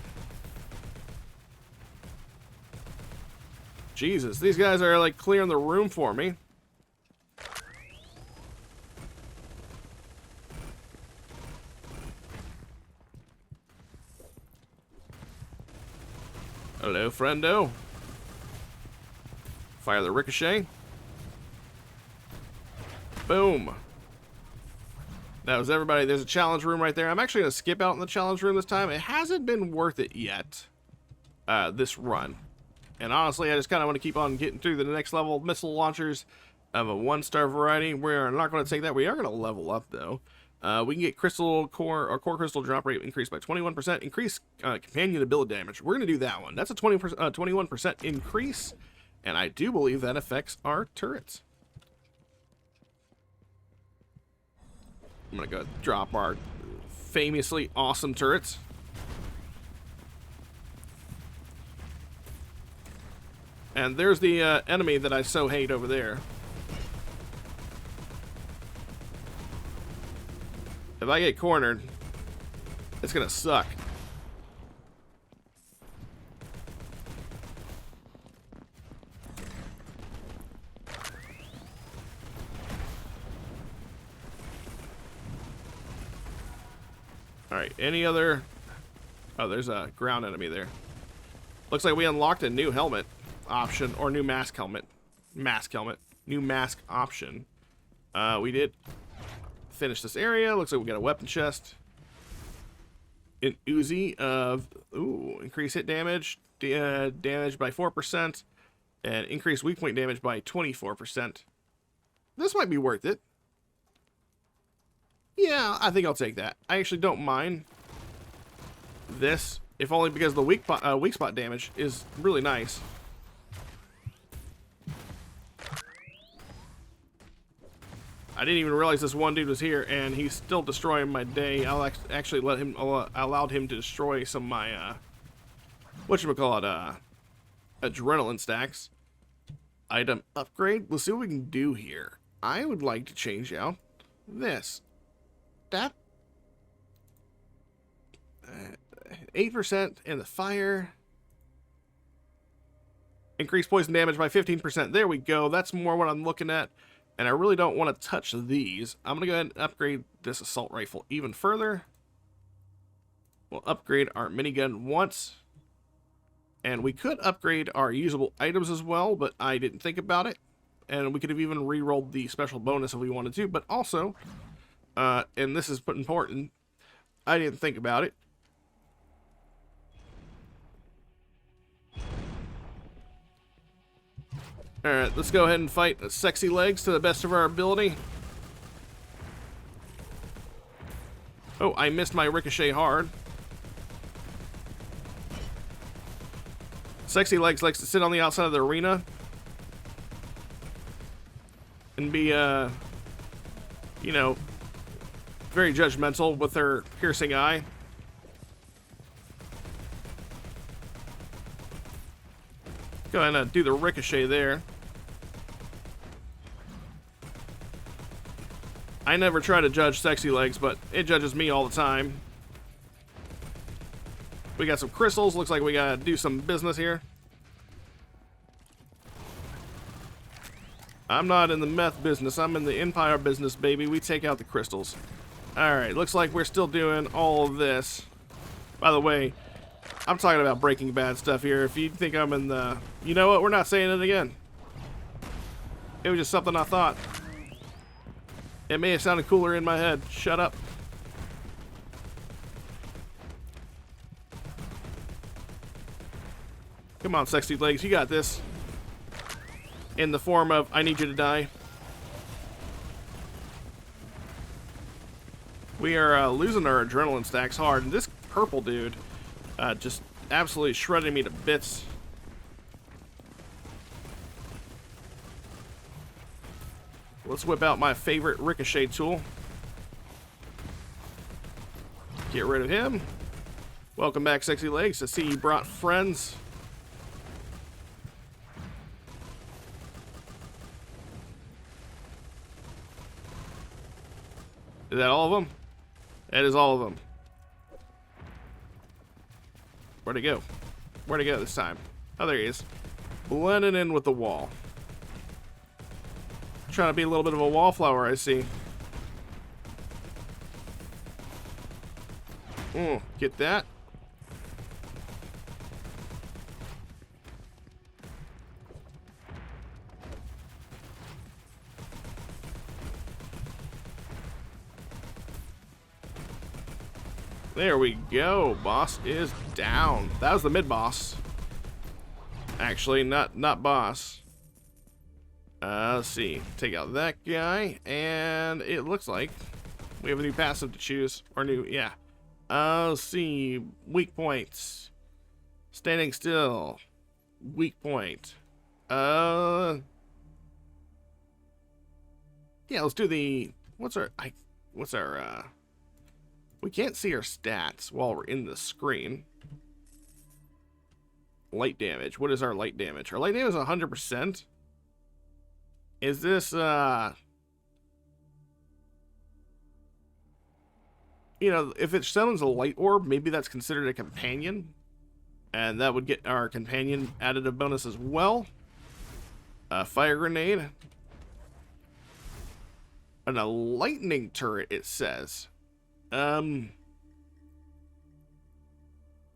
Jesus, these guys are like clearing the room for me. Hello, friendo. Fire the ricochet. Boom. That was everybody. There's a challenge room right there. I'm actually going to skip out in the challenge room this time. It hasn't been worth it yet, this run. And honestly, I just kind of want to keep on getting through the next level. Missile launchers of a 1-star variety. We're not going to take that. We are going to level up, though. We can get crystal core or core crystal drop rate increased by 21%. Increase companion ability damage. We're going to do that one. That's a 21% increase. And I do believe that affects our turrets. I'm going to go drop our famously awesome turrets. And there's the enemy that I so hate over there. If I get cornered, it's going to suck. Alright, any other... Oh, there's a ground enemy there. Looks like we unlocked a new helmet option, or new mask helmet. New mask option. We did finish this area. Looks like we got a weapon chest. An Uzi of... Ooh, increase hit damage. Damage by 4%. And increase weak point damage by 24%. This might be worth it. Yeah, I think I'll take that. I actually don't mind this, if only because the weak spot damage is really nice. I didn't even realize this one dude was here, and he's still destroying my day. I'll actually let him, allowed him to destroy some of my, whatchamacallit, adrenaline stacks. Item upgrade. Let's see what we can do here. I would like to change out this. That 8% in the fire. Increase poison damage by 15%. There we go. That's more what I'm looking at. And I really don't want to touch these. I'm going to go ahead and upgrade this assault rifle even further. We'll upgrade our minigun once. And we could upgrade our usable items as well, but I didn't think about it. And we could have even re-rolled the special bonus if we wanted to. But also... and this is important, I didn't think about it. Alright, let's go ahead and fight Sexy Legs to the best of our ability. Oh, I missed my ricochet hard. Sexy Legs likes to sit on the outside of the arena and be, you know, very judgmental with her piercing eye. Go ahead and do the ricochet there. I never try to judge Sexy Legs, but it judges me all the time. We got some crystals. Looks like we gotta do some business here. I'm not in the meth business. I'm in the empire business, baby. We take out the crystals. Alright, looks like we're still doing all of this. By the way, I'm talking about Breaking Bad stuff here. If you think I'm in the... You know what? We're not saying it again. It was just something I thought. It may have sounded cooler in my head. Shut up. Come on, sexy legs. You got this. In the form of, I need you to die. We are losing our adrenaline stacks hard. And this purple dude just absolutely shredded me to bits. Let's whip out my favorite ricochet tool. Get rid of him. Welcome back, sexy legs. I see you brought friends. Is that all of them? That is all of them. Where'd he go? Where'd he go this time? Oh, there he is. Blending in with the wall. Trying to be a little bit of a wallflower, I see. Get that. There we go. Boss is down. That was the mid-boss. Actually, not boss. Let's see. Take out that guy, and it looks like we have a new passive to choose. Or new, yeah. Let's see. Weak points. Standing still. Weak point. Yeah, let's do the... What's our... We can't see our stats while we're in the screen. Light damage. What is our light damage? Our light damage is 100%. Is this, you know, if it summons a light orb, maybe that's considered a companion. And that would get our companion additive bonus as well. Fire grenade. And a lightning turret, it says. Our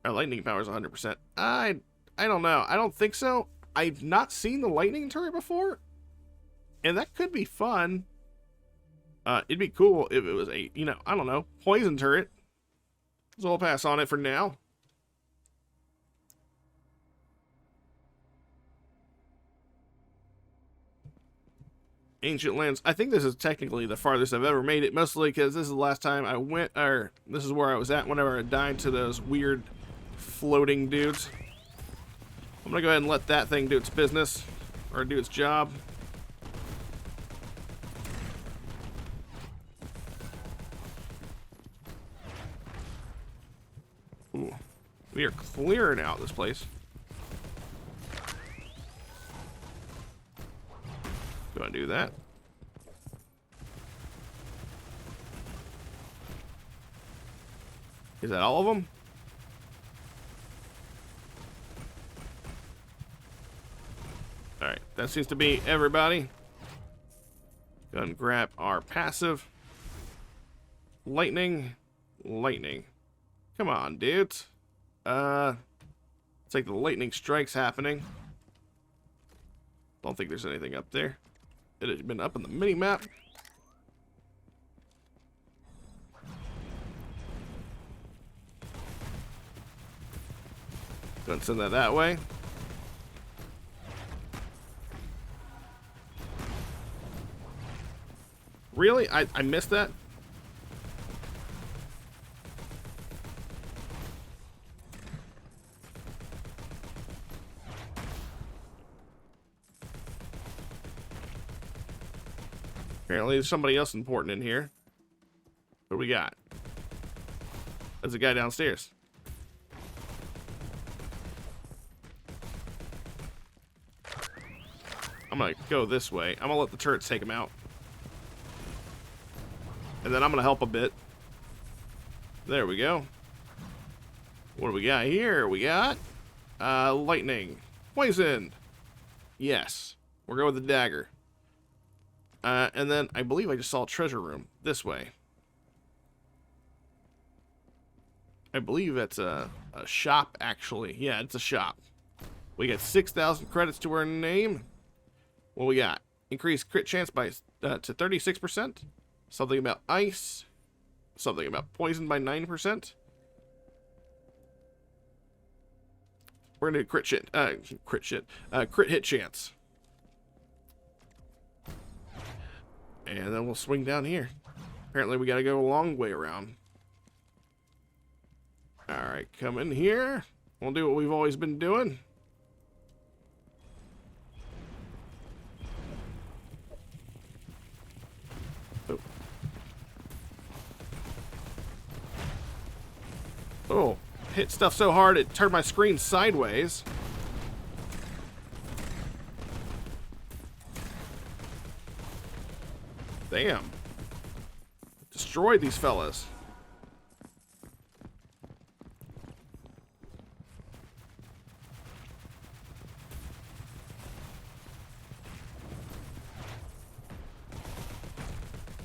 lightning power is 100%. I don't know. I don't think so. I've not seen the lightning turret before. And that could be fun. It'd be cool if it was a, you know, I don't know, poison turret. So I'll pass on it for now. Ancient lands. I think this is technically the farthest I've ever made it, mostly because this is the last time I went, or this is where I was at whenever I died to those weird floating dudes. I'm gonna go ahead and let that thing do its business, or do its job. Ooh, we are clearing out this place. Go and do that. Is that all of them? Alright, that seems to be everybody. Go ahead and grab our passive. Lightning. Lightning. Come on, dudes. It's like the lightning strikes happening. Don't think there's anything up there. It has been up in the mini-map. Go and send that way. Really? I missed that? Apparently there's somebody else important in here. What do we got? There's a guy downstairs. I'm gonna go this way. I'm gonna let the turrets take him out. And then I'm gonna help a bit. There we go. What do we got here? We got lightning. Poisoned. Yes. We're going with the dagger. And then I believe I just saw a treasure room this way. I believe it's a shop, actually. Yeah, it's a shop. We got 6,000 credits to our name. What we got? Increased crit chance by to 36%. Something about ice. Something about poison by 9%. We're gonna do crit hit chance. And then we'll swing down here. Apparently we gotta go a long way around. Alright, come in here. We'll do what we've always been doing. Oh, hit stuff so hard it turned my screen sideways. Damn. Destroyed these fellas.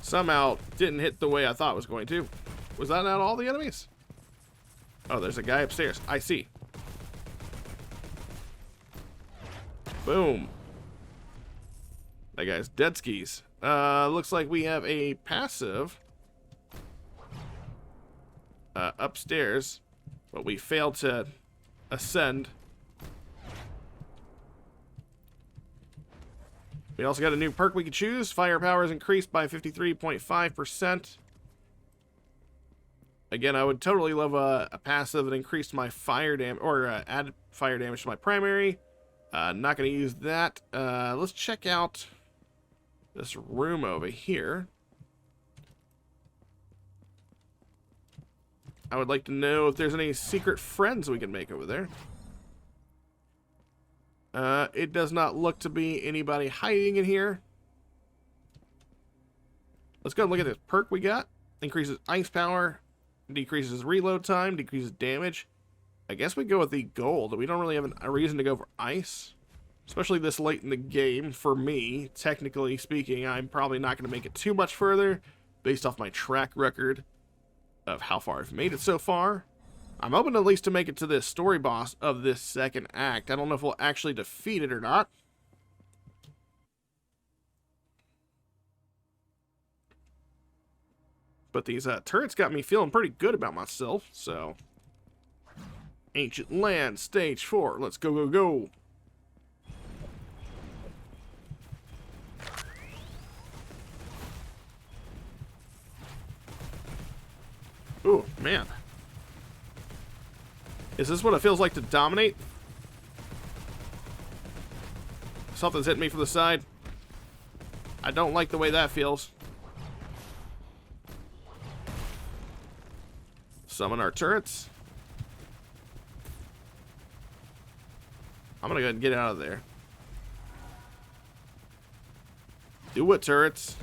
Somehow didn't hit the way I thought it was going to. Was that not all the enemies? Oh, there's a guy upstairs. I see. Boom. That guy's dead skis. Looks like we have a passive upstairs, but we failed to ascend. We also got a new perk we can choose. Firepower is increased by 53.5%. Again, I would totally love a passive that increased my fire damage, or added fire damage to my primary. Not going to use that. Let's check out this room over here. I would like to know if there's any secret friends we can make over there. It does not look to be anybody hiding in here. Let's go and look at this perk we got. Increases ice power, decreases reload time, decreases damage. I guess we go with the gold. We don't really have a reason to go for ice. Especially this late in the game. For me, technically speaking, I'm probably not going to make it too much further based off my track record of how far I've made it so far. I'm hoping at least to make it to this story boss of this second act. I don't know if we'll actually defeat it or not. But these turrets got me feeling pretty good about myself, so. Ancient Land, Stage 4. Let's go, go, go. Oh, man. Is this what it feels like to dominate? Something's hitting me from the side. I don't like the way that feels. Summon our turrets. I'm gonna go ahead and get out of there. Do it, turrets.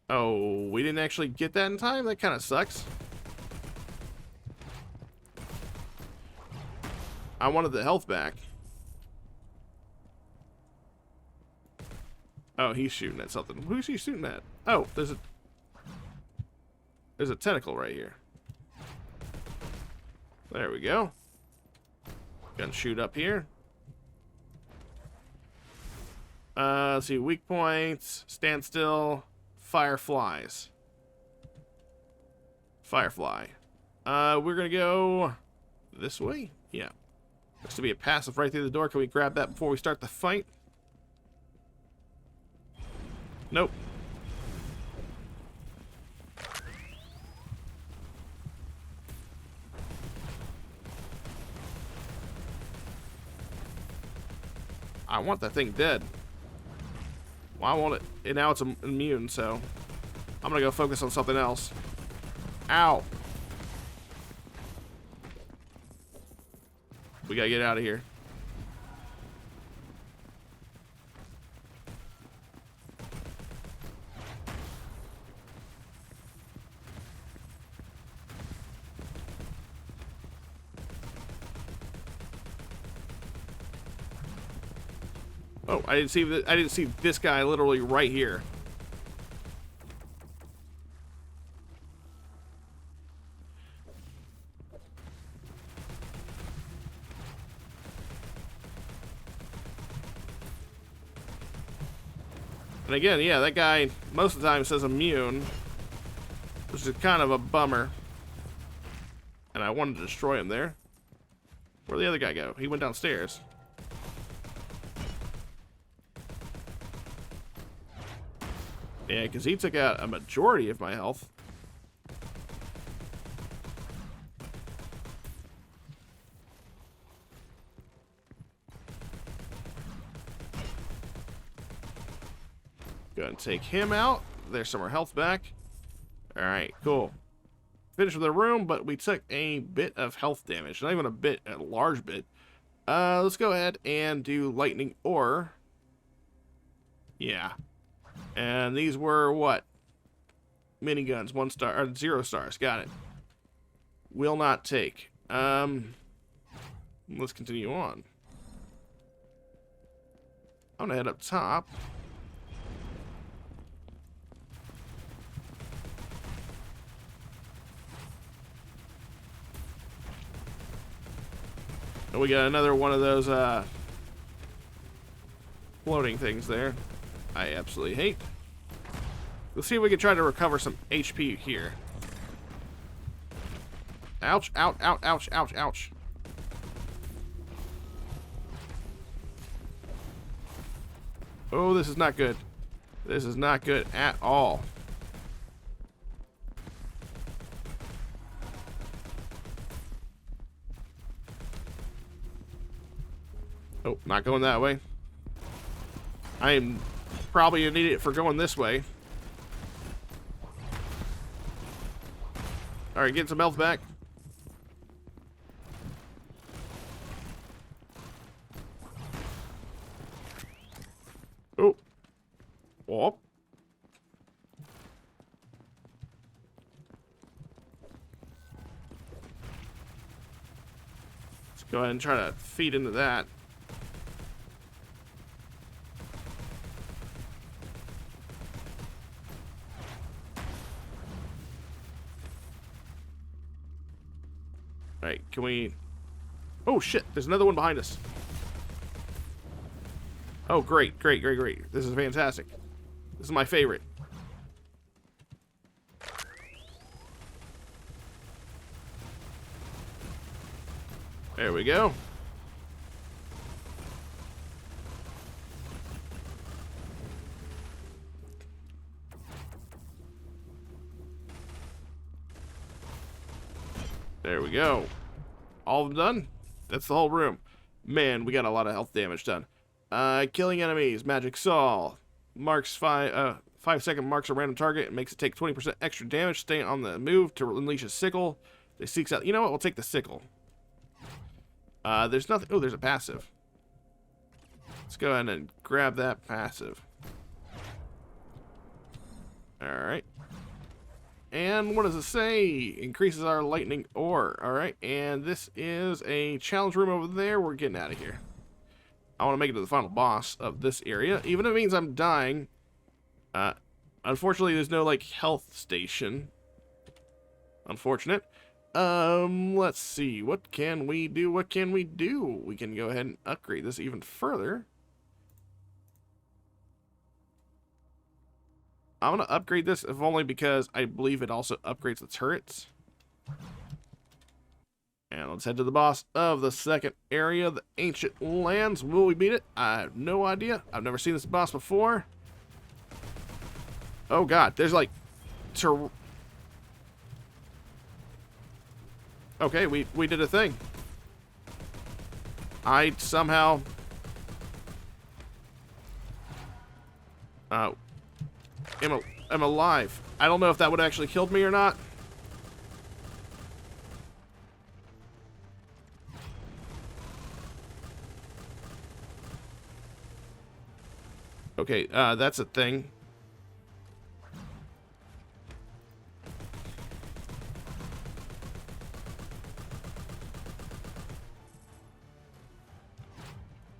Oh, we didn't actually get that in time? That kind of sucks. I wanted the health back. Oh, he's shooting at something. Who's he shooting at? Oh, there's a tentacle right here. There we go. Gonna shoot up here. Let's see, weak points, standstill, fireflies. Firefly. We're gonna go this way? Yeah. Looks to be a passive right through the door. Can we grab that before we start the fight? Nope. I want that thing dead. Well, I want it. And now it's immune, so I'm gonna go focus on something else. Ow. We gotta get out of here. Oh, I didn't see I didn't see this guy literally right here. And again, yeah, that guy most of the time says immune, which is kind of a bummer. And I wanted to destroy him there. Where'd the other guy go? He went downstairs. Yeah, because he took out a majority of my health. Go ahead and take him out. There's some more health back. Alright, cool. Finished with the room, but we took a bit of health damage. Not even a bit, a large bit. Let's go ahead and do lightning ore. Yeah. And these were what? Miniguns, 1 star, or 0 stars. Got it. Will not take. Let's continue on. I'm gonna head up top. And we got another one of those floating things there. I absolutely hate. Let's see if we can try to recover some HP here. Ouch, ouch, ouch, ouch, ouch, ouch. Oh, this is not good. This is not good at all. Oh, not going that way. I am probably an idiot for going this way. Alright, get some health back. Oh. Whoop. Let's go ahead and try to feed into that. Alright, can we... Oh, shit. There's another one behind us. Oh, great, great, great, great. This is fantastic. This is my favorite. There we go. There we go. All of them done? That's the whole room. Man, we got a lot of health damage done. Killing enemies. Magic Saw. Marks 5-second marks a random target and makes it take 20% extra damage. Stay on the move to unleash a sickle. They seeks out... You know what? We'll take the sickle. There's nothing... Oh, there's a passive. Let's go ahead and grab that passive. Alright. And what does it say? Increases our lightning ore. Alright, and this is a challenge room over there. We're getting out of here. I want to make it to the final boss of this area. Even if it means I'm dying. Unfortunately, there's no, like, health station. Unfortunate. Let's see. What can we do? What can we do? We can go ahead and upgrade this even further. I'm going to upgrade this, if only because I believe it also upgrades the turrets. And let's head to the boss of the second area, the Ancient Lands. Will we beat it? I have no idea. I've never seen this boss before. Oh god, there's like... Okay, we did a thing. I somehow... am alive. I don't know if that would actually killed me or not. Okay, that's a thing.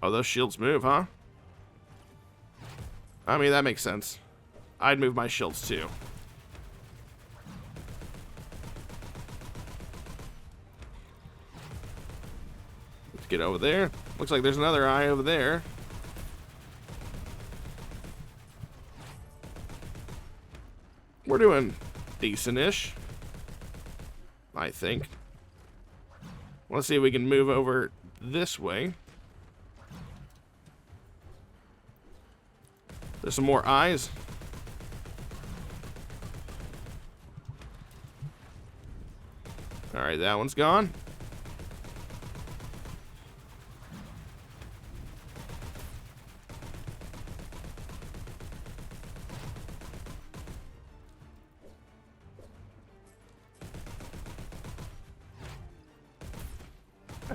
Oh, those shields move, huh? I mean, that makes sense. I'd move my shields too. Let's get over there. Looks like there's another eye over there. We're doing decent-ish, I think. Let's see if we can move over this way. There's some more eyes. Alright, that one's gone.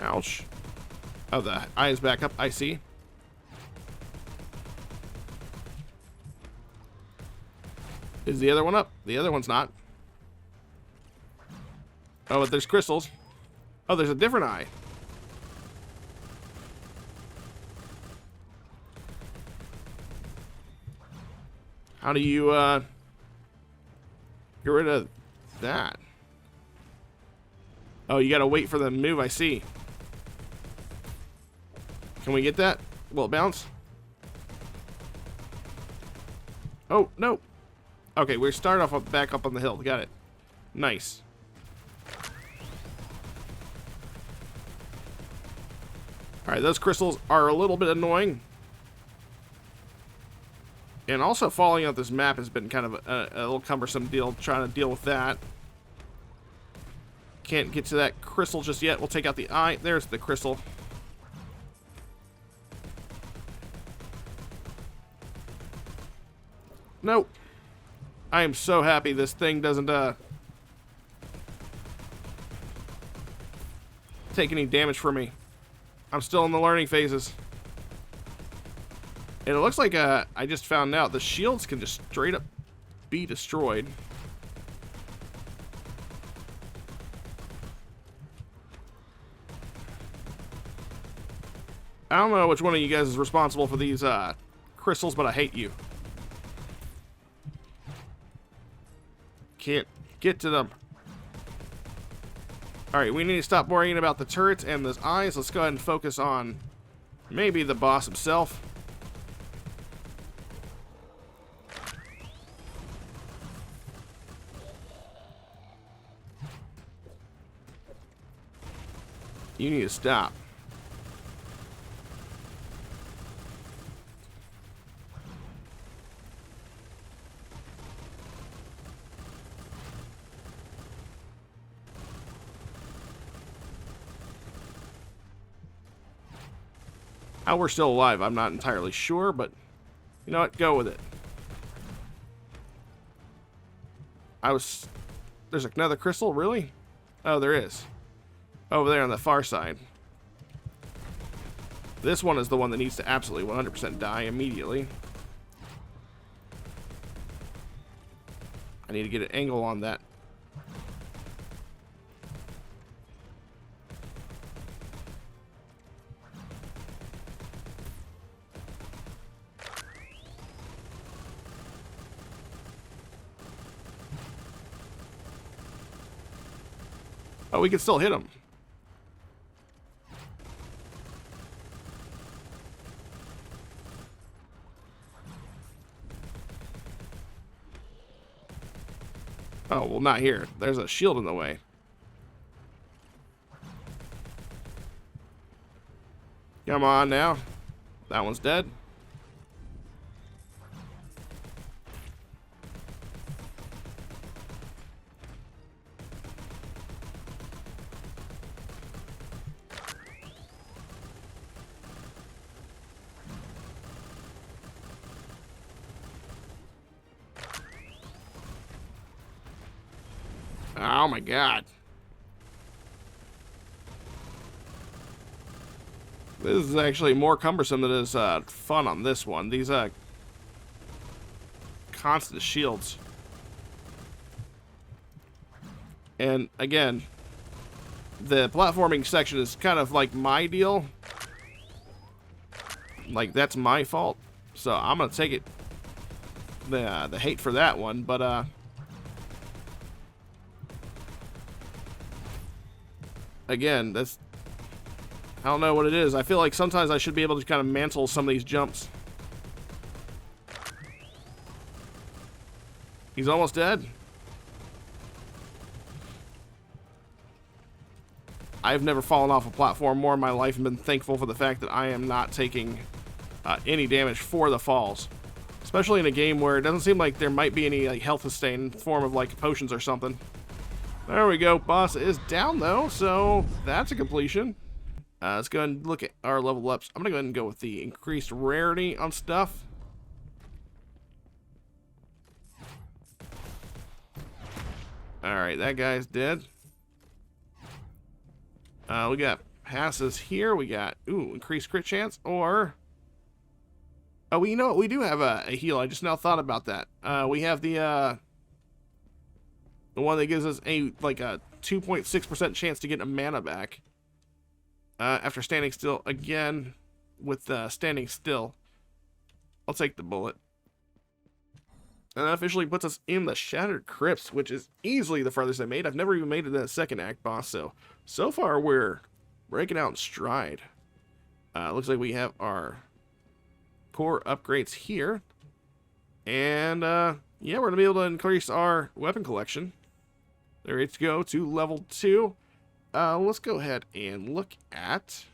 Ouch. Oh, the eye is back up. I see. Is the other one up? The other one's not. Oh, but there's crystals. Oh, there's a different eye. How do you, get rid of that? Oh, you gotta wait for them to move, I see. Can we get that? Will it bounce? Oh, no. Okay, we start off back up on the hill. Got it. Nice. Alright, those crystals are a little bit annoying. And also falling out this map has been kind of a little cumbersome deal, trying to deal with that. Can't get to that crystal just yet. We'll take out the eye. There's the crystal. Nope. I am so happy this thing doesn't take any damage from me. I'm still in the learning phases. And it looks like I just found out the shields can just straight up be destroyed. I don't know which one of you guys is responsible for these crystals, but I hate you. Can't get to them. Alright, we need to stop worrying about the turrets and those eyes. Let's go ahead and focus on maybe the boss himself. You need to stop. How we're still alive, I'm not entirely sure, but you know what? Go with it. There's another crystal, really? Oh, there is. Over there on the far side. This one is the one that needs to absolutely 100% die immediately. I need to get an angle on that. Oh, we can still hit him. Oh, well, not here. There's a shield in the way. Come on now. That one's dead. Oh my god. This is actually more cumbersome than it is fun on this one. These constant shields. And again, the platforming section is kind of like my deal. Like, that's my fault. So I'm gonna take it the hate for that one, but again, that's, I don't know what it is. I feel like sometimes I should be able to kind of mantle some of these jumps. He's almost dead. I've never fallen off a platform more in my life and been thankful for the fact that I am not taking any damage for the falls. Especially in a game where it doesn't seem like there might be any like health sustain in the form of like potions or something. There we go. Boss is down though, so that's a completion. Let's go ahead and look at our level ups. I'm going to go ahead and go with the increased rarity on stuff. Alright, that guy's dead. We got passes here. We got, ooh, increased crit chance, or... Oh, you know what? We do have a heal. I just now thought about that. We have the one that gives us a 2.6% chance to get a mana back. After standing still again with standing still. I'll take the bullet. And that officially puts us in the Shattered Crypts, which is easily the farthest I made. I've never even made it to that second act boss, so far we're breaking out in stride. Looks like we have our core upgrades here. And yeah, we're going to be able to increase our weapon collection. There ready to go to level 2. Let's go ahead and look at...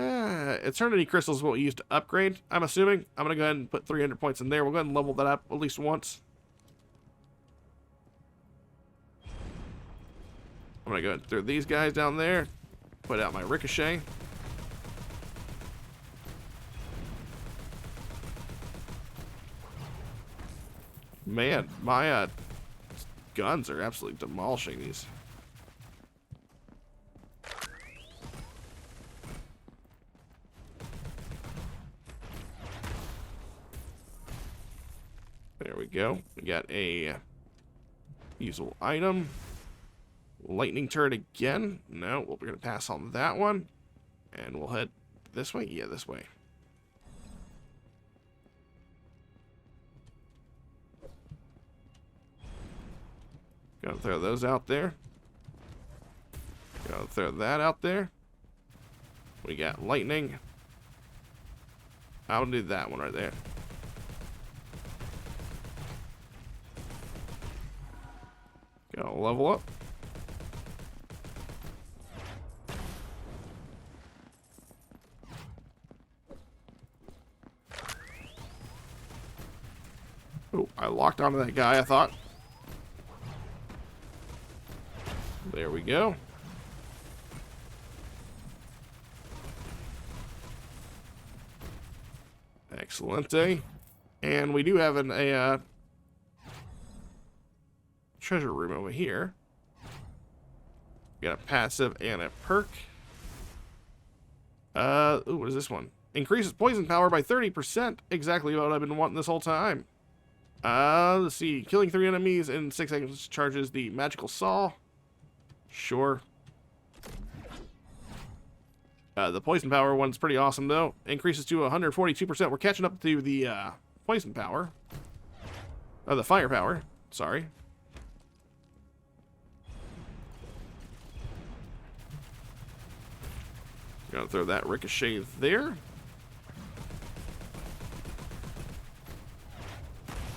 Eternity Crystals is what we use to upgrade, I'm assuming. I'm going to go ahead and put 300 points in there. We'll go ahead and level that up at least once. I'm going to go ahead and throw these guys down there. Put out my Ricochet. Man, my guns are absolutely demolishing these. There we go. We got a usable item. Lightning turret again. No, well, we're going to pass on that one. And we'll head this way. Yeah, this way. Gotta throw those out there. Gotta throw that out there. We got lightning. I'll do that one right there. Gotta level up. Oh, I locked onto that guy, I thought. There we go. Excellente. And we do have a treasure room over here. Got a passive and a perk. Ooh, what is this one? Increases poison power by 30%. Exactly what I've been wanting this whole time. Let's see. Killing 3 enemies in 6 seconds charges the magical saw. Sure. The poison power one's pretty awesome, though. Increases to 142%. We're catching up to the poison power. The firepower. Sorry. Gotta throw that ricochet there.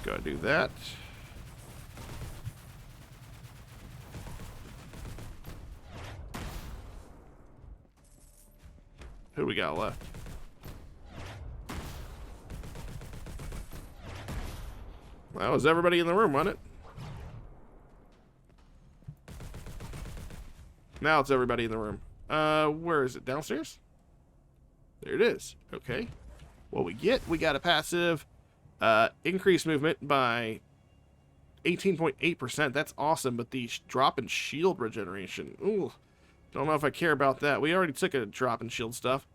Gotta do that. Who we got left? That was everybody in the room, wasn't it? Now it's everybody in the room. Where is it? Downstairs? There it is. Okay. What we got a passive increased movement by 18.8%. That's awesome, but the drop in shield regeneration. Ooh. Don't know if I care about that. We already took a drop in shield stuff.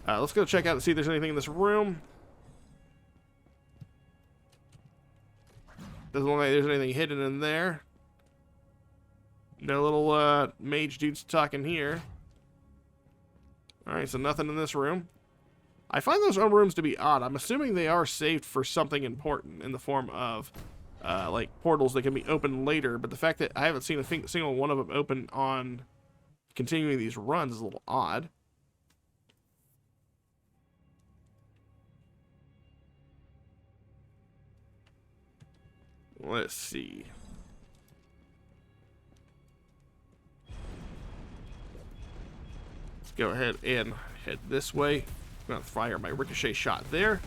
Let's go check out and see if there's anything in this room. Doesn't look like there's anything hidden in there. No little mage dudes talking here. Alright, so nothing in this room. I find those home rooms to be odd. I'm assuming they are saved for something important in the form of like portals that can be opened later, but the fact that I haven't seen a single one of them open on continuing these runs is a little odd. Let's see. Let's go ahead and head this way. I'm going to fire my ricochet shot there.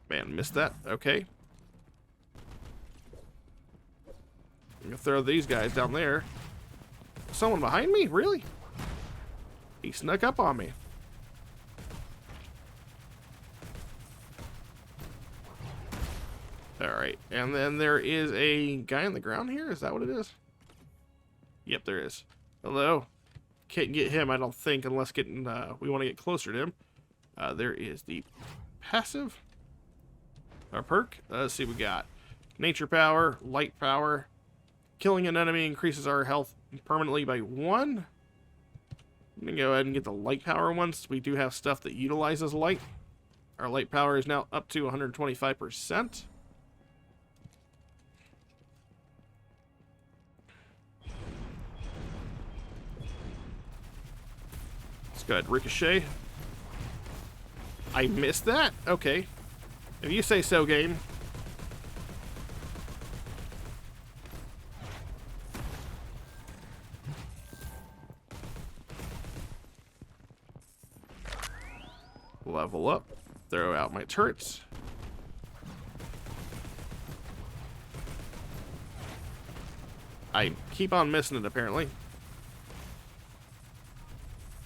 Man, missed that. Okay. I'm gonna throw these guys down there. Someone behind me? Really? He snuck up on me. Alright, and then there is a guy on the ground here? Is that what it is? Yep, there is. Hello. Can't get him, I don't think, unless we want to get closer to him. There is the passive. Our perk. Let's see what we got. Nature power, light power. Killing an enemy increases our health permanently by 1. I'm going to go ahead and get the light power ones. We do have stuff that utilizes light. Our light power is now up to 125%. Let's go ahead, ricochet. I missed that? Okay. If you say so, game. Level up. Throw out my turrets. I keep on missing it, apparently.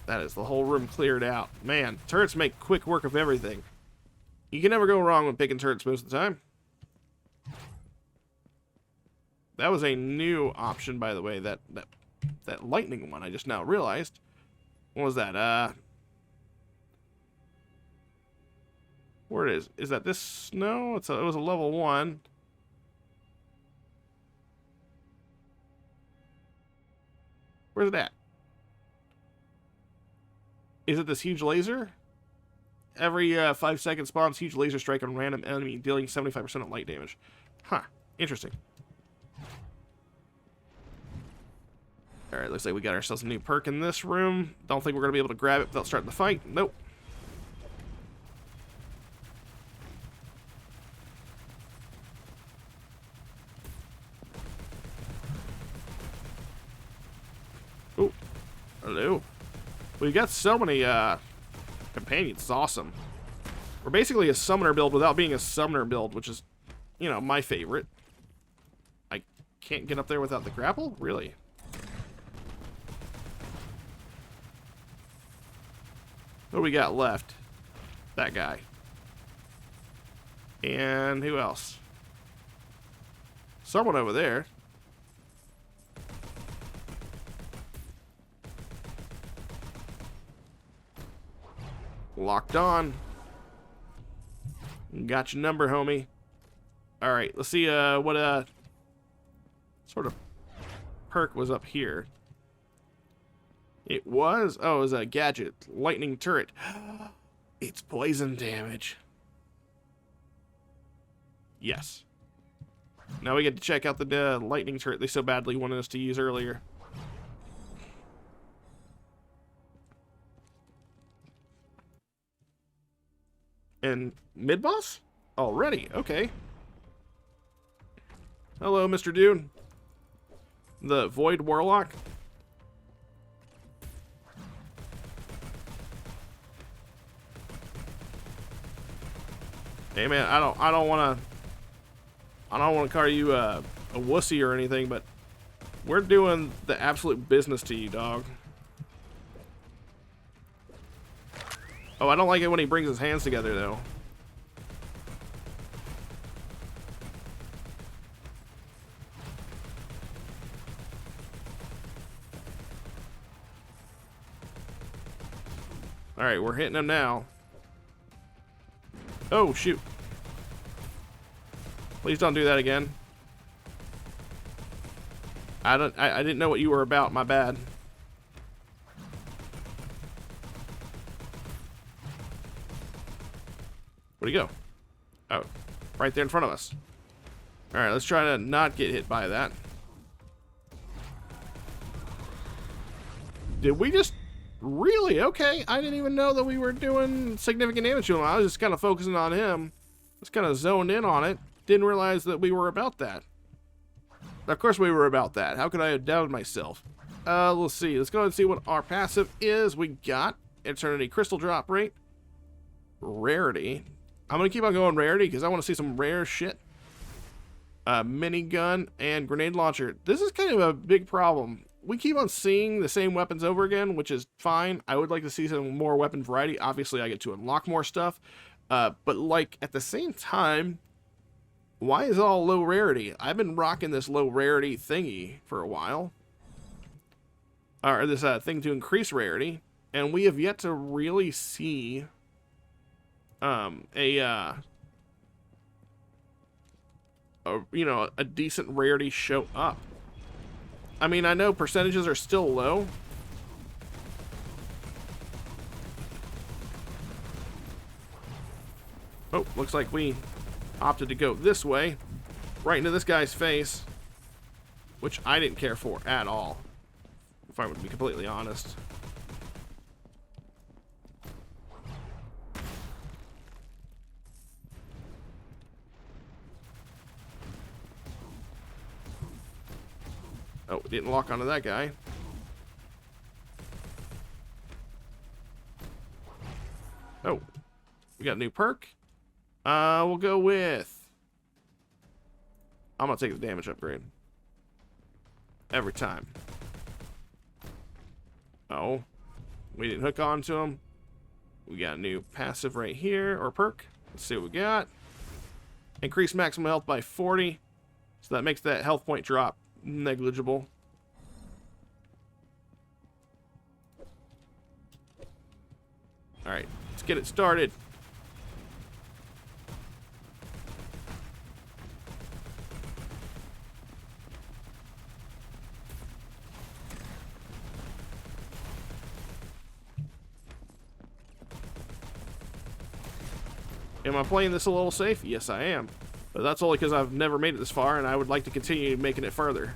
That is the whole room cleared out. Man, turrets make quick work of everything. You can never go wrong with picking turrets most of the time. That was a new option, by the way, that lightning one I just now realized. What was that? Where it is? Is that this? No, it was a level 1. Where's it at? Is it this huge laser? Every 5 seconds spawns huge laser strike on random enemy, dealing 75% of light damage. Huh. Interesting. Alright, looks like we got ourselves a new perk in this room. Don't think we're going to be able to grab it without starting the fight. Nope. Oh. Hello. We've got so many companions. It's awesome. We're basically a summoner build without being a summoner build, which is, you know, my favorite. I can't get up there without the grapple? Really? What do we got left? That guy. And who else? Someone over there. Locked on. Got your number, homie. Alright, let's see what sort of perk was up here. It was a gadget. Lightning turret. It's poison damage. Yes. Now we get to check out the lightning turret they so badly wanted us to use earlier. And mid-boss? Already, okay. Hello, Mr. Dude. The Void Warlock. Hey man, I don't wanna call you a wussy or anything, but we're doing the absolute business to you, dog. Oh, I don't like it when he brings his hands together, though. Alright, we're hitting him now. Oh, shoot. Please don't do that again. I didn't know what you were about. My bad. Where'd he go? Oh, right there in front of us. All right, let's try to not get hit by that. Did we just... Really? Okay. I didn't even know that we were doing significant damage to him. I was just kind of focusing on him. Just kind of zoned in on it. Didn't realize that we were about that. Of course we were about that. How could I have doubted myself? Let's see. Let's go ahead and see what our passive is. We got Eternity Crystal Drop Rate. Rarity. I'm going to keep on going rarity because I want to see some rare shit. Minigun and grenade launcher. This is kind of a big problem. We keep on seeing the same weapons over again, which is fine. I would like to see some more weapon variety. Obviously, I get to unlock more stuff. But, like, at the same time... Why is it all low rarity? I've been rocking this low rarity thingy for a while. Or this thing to increase rarity. And we have yet to really see a decent rarity show up. I mean, I know percentages are still low. Oh, looks like we opted to go this way, right into this guy's face, which I didn't care for at all, if I would be completely honest. Oh, didn't lock onto that guy. Oh, we got a new perk. We'll go with... I'm gonna take the damage upgrade. Every time. Oh. We didn't hook on to him. We got a new passive right here, or perk. Let's see what we got. Increase maximum health by 40. So that makes that health point drop negligible. Alright, let's get it started. Am I playing this a little safe? Yes, I am. But that's only because I've never made it this far, and I would like to continue making it further.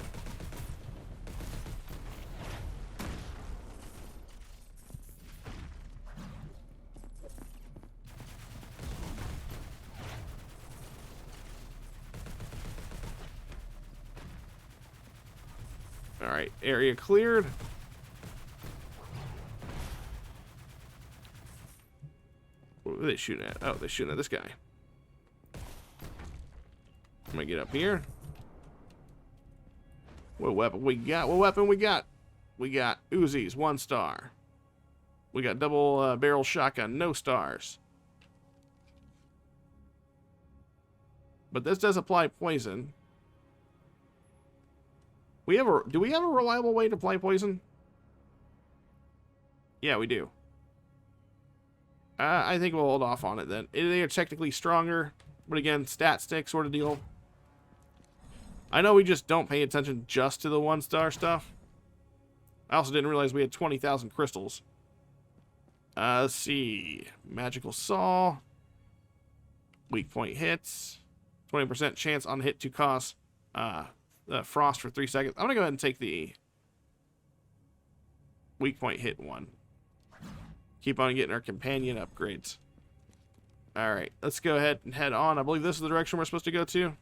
Alright, area cleared. What are they shooting at? Oh, they're shooting at this guy. I'm gonna get up here. What weapon we got? What weapon we got? We got Uzis, 1 star. We got double barrel shotgun, no stars. But this does apply poison. Do we have a reliable way to apply poison? Yeah, we do. I think we'll hold off on it then. They are technically stronger, but again, stat stick sort of deal. I know we just don't pay attention just to the 1-star stuff. I also didn't realize we had 20,000 crystals. Let's see. Magical Saw. Weak point hits. 20% chance on hit to cause frost for 3 seconds. I'm going to go ahead and take the weak point hit one. Keep on getting our companion upgrades. Alright, let's go ahead and head on. I believe this is the direction we're supposed to go to.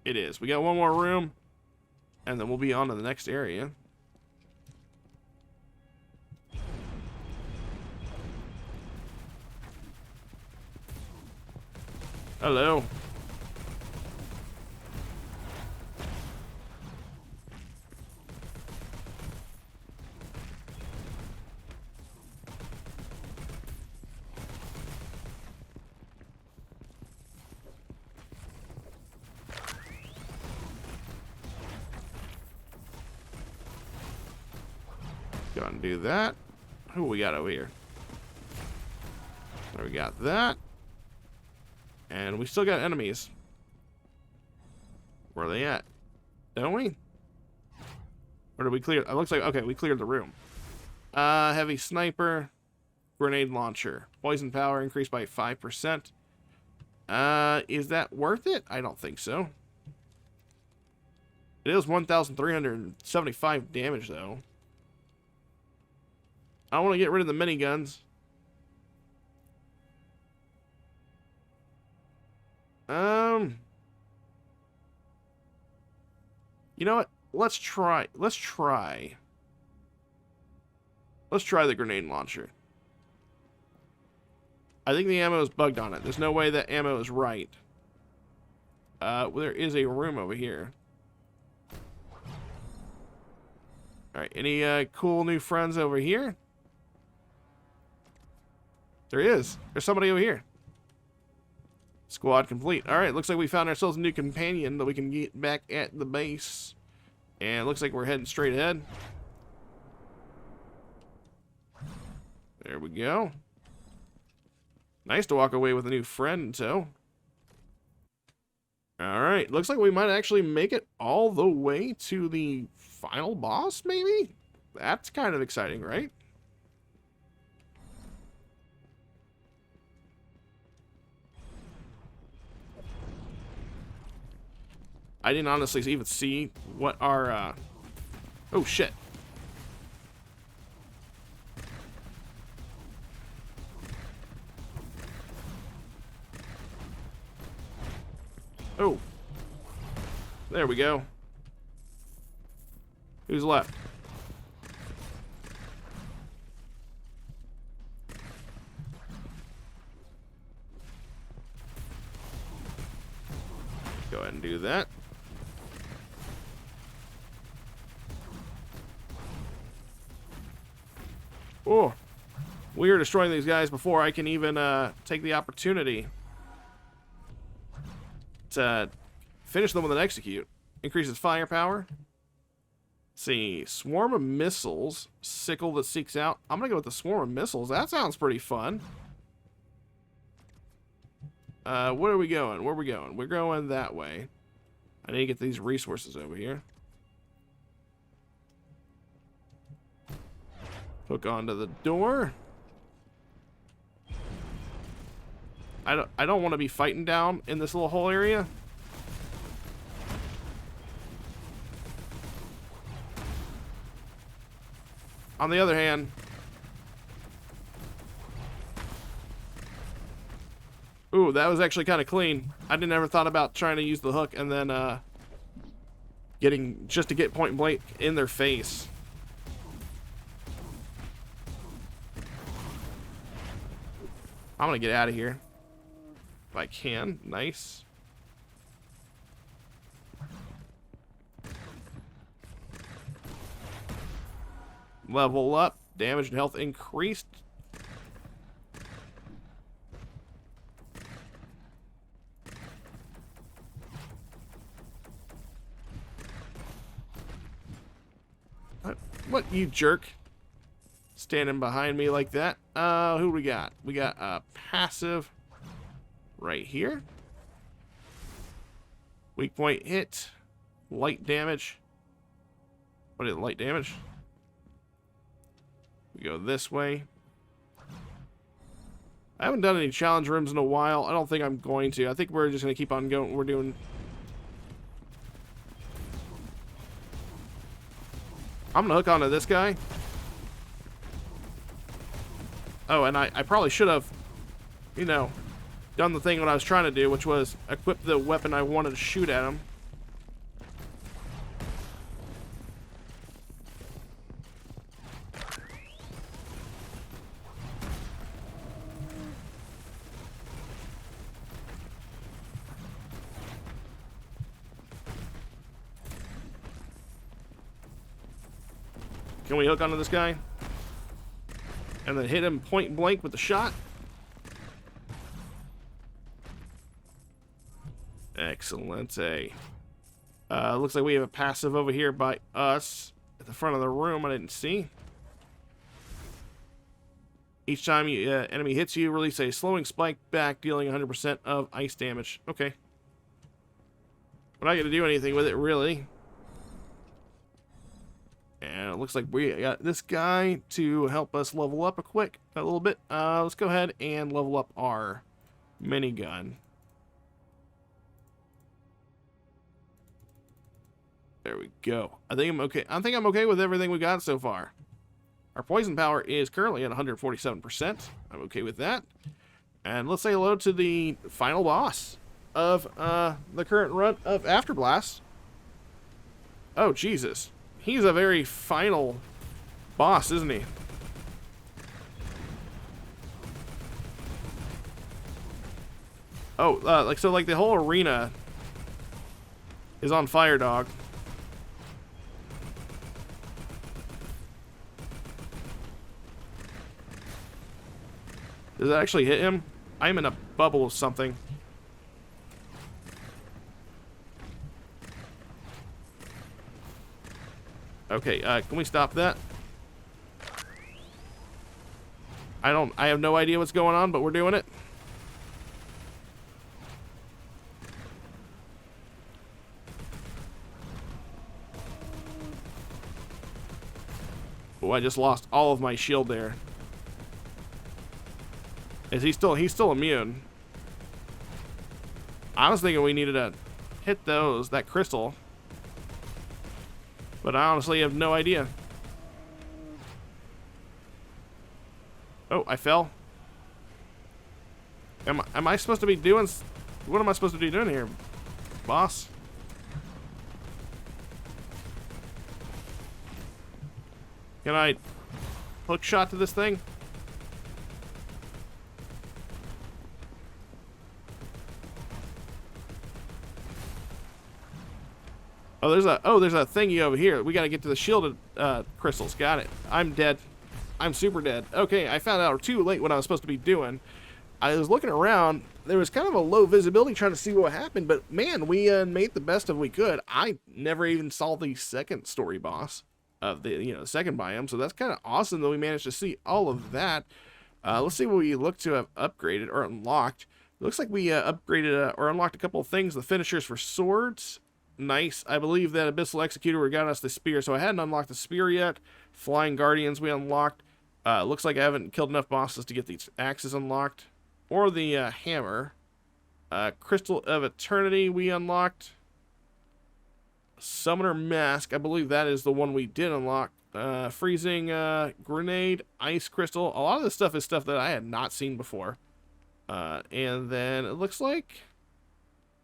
It is. We got one more room, and then we'll be on to the next area. Hello. Go and do that. Who we got over here? There we got that. And we still got enemies. Where are they at? Don't we? Or did we clear? It looks like, okay, we cleared the room. Heavy sniper. Grenade launcher. Poison power increased by 5%. Is that worth it? I don't think so. It is 1,375 damage, though. I want to get rid of the miniguns. You know what? Let's try the grenade launcher. I think the ammo is bugged on it. There's no way that ammo is right. There is a room over here. Alright, any cool new friends over here? There is. There's somebody over here. Squad complete. Alright, looks like we found ourselves a new companion that we can get back at the base. And it looks like we're heading straight ahead. There we go. Nice to walk away with a new friend in tow. Alright, looks like we might actually make it all the way to the final boss, maybe? That's kind of exciting, right? I didn't honestly even see what our, oh shit. Oh. There we go. Who's left? Go ahead and do that. Oh. We are destroying these guys before I can even take the opportunity to finish them with an execute. Increases firepower. Let's see, swarm of missiles, sickle that seeks out. I'm gonna go with the swarm of missiles. That sounds pretty fun. Where are we going? Where are we going? We're going that way. I need to get these resources over here. Hook onto the door. I don't want to be fighting down in this little hole area. On the other hand, ooh, that was actually kind of clean. I didn't ever thought about trying to use the hook and then just to get point blank in their face. I'm gonna get out of here if I can. Nice. Level up. Damage and health increased. What, you jerk? Standing behind me like that. Who we got? We got a passive right here. Weak point hit. Light damage. What is light damage? We go this way. I haven't done any challenge rooms in a while. I don't think I'm going to. I think we're just going to keep on going. We're doing... I'm going to hook onto this guy. Oh, and I probably should have, you know, done the thing what I was trying to do, which was equip the weapon I wanted to shoot at him. Can we hook onto this guy? And then hit him point blank with the shot? Excellent. Looks like we have a passive over here by us at the front of the room I didn't see. Each time enemy hits you, release a slowing spike back, dealing 100% of ice damage. Okay. We're not going to do anything with it, really. And it looks like we got this guy to help us level up a little bit. Let's go ahead and level up our minigun. There we go. I think I'm okay. I think I'm okay with everything we got so far. Our poison power is currently at 147%. I'm okay with that. And let's say hello to the final boss of the current run of AFTERBLAST. Oh, Jesus. He's a very final boss, isn't he? Oh, like the whole arena is on fire, dog. Does it actually hit him? I'm in a bubble of something. Okay, can we stop that? I have no idea what's going on, but we're doing it. Oh, I just lost all of my shield there. Is he's still immune? I was thinking we needed to hit that crystal. But I honestly have no idea. Oh, I fell. Am I supposed to be doing... What am I supposed to be doing here, boss? Can I hook shot to this thing? Oh, there's a thingy over here. We gotta get to the shielded crystals. Got it. I'm dead. I'm super dead. Okay, I found out too late what I was supposed to be doing. I was looking around. There was kind of a low visibility trying to see what happened, but man, we made the best of we could. I never even saw the second story boss of the second biome, so that's kind of awesome that we managed to see all of that. Let's see what we look to have upgraded or unlocked. It looks like we upgraded or unlocked a couple of things. The finishers for swords. Nice. I believe that Abyssal Executor got us the spear, so I hadn't unlocked the spear yet. Flying Guardians we unlocked. Looks like I haven't killed enough bosses to get these axes unlocked. Or the hammer. Crystal of Eternity we unlocked. Summoner Mask. I believe that is the one we did unlock. Freezing Grenade. Ice Crystal. A lot of this stuff is stuff that I had not seen before. And then it looks like,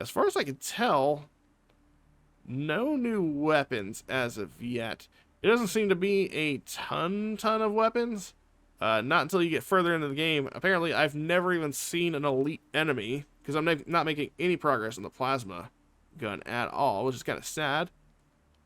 as far as I can tell, no new weapons as of yet. It doesn't seem to be a ton of weapons. Not until you get further into the game. Apparently, I've never even seen an elite enemy, because I'm not making any progress in the plasma gun at all, which is kind of sad.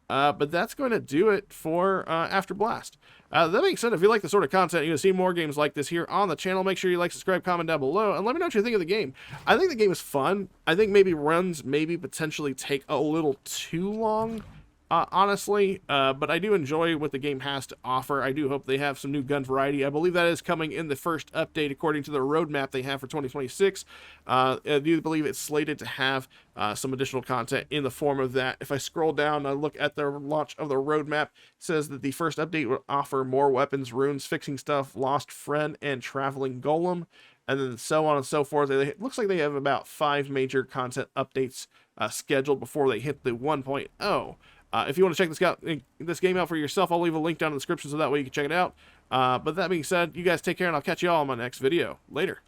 But that's going to do it for AFTERBLAST. That being said, if you like the sort of content, you're going to see more games like this here on the channel. Make sure you like, subscribe, comment down below, and let me know what you think of the game. I think the game is fun. I think maybe runs potentially take a little too long, honestly, but I do enjoy what the game has to offer. I do hope they have some new gun variety. I believe that is coming in the first update according to the roadmap they have for 2026. I do believe it's slated to have some additional content in the form of that. If I scroll down and look at the launch of the roadmap, it says that the first update will offer more weapons, runes, fixing stuff, lost friend, and traveling golem, and then so on and so forth. It looks like they have about 5 major content updates scheduled before they hit the 1.0. If you want to check this game out for yourself, I'll leave a link down in the description so that way you can check it out. But that being said, you guys take care, and I'll catch you all in my next video. Later.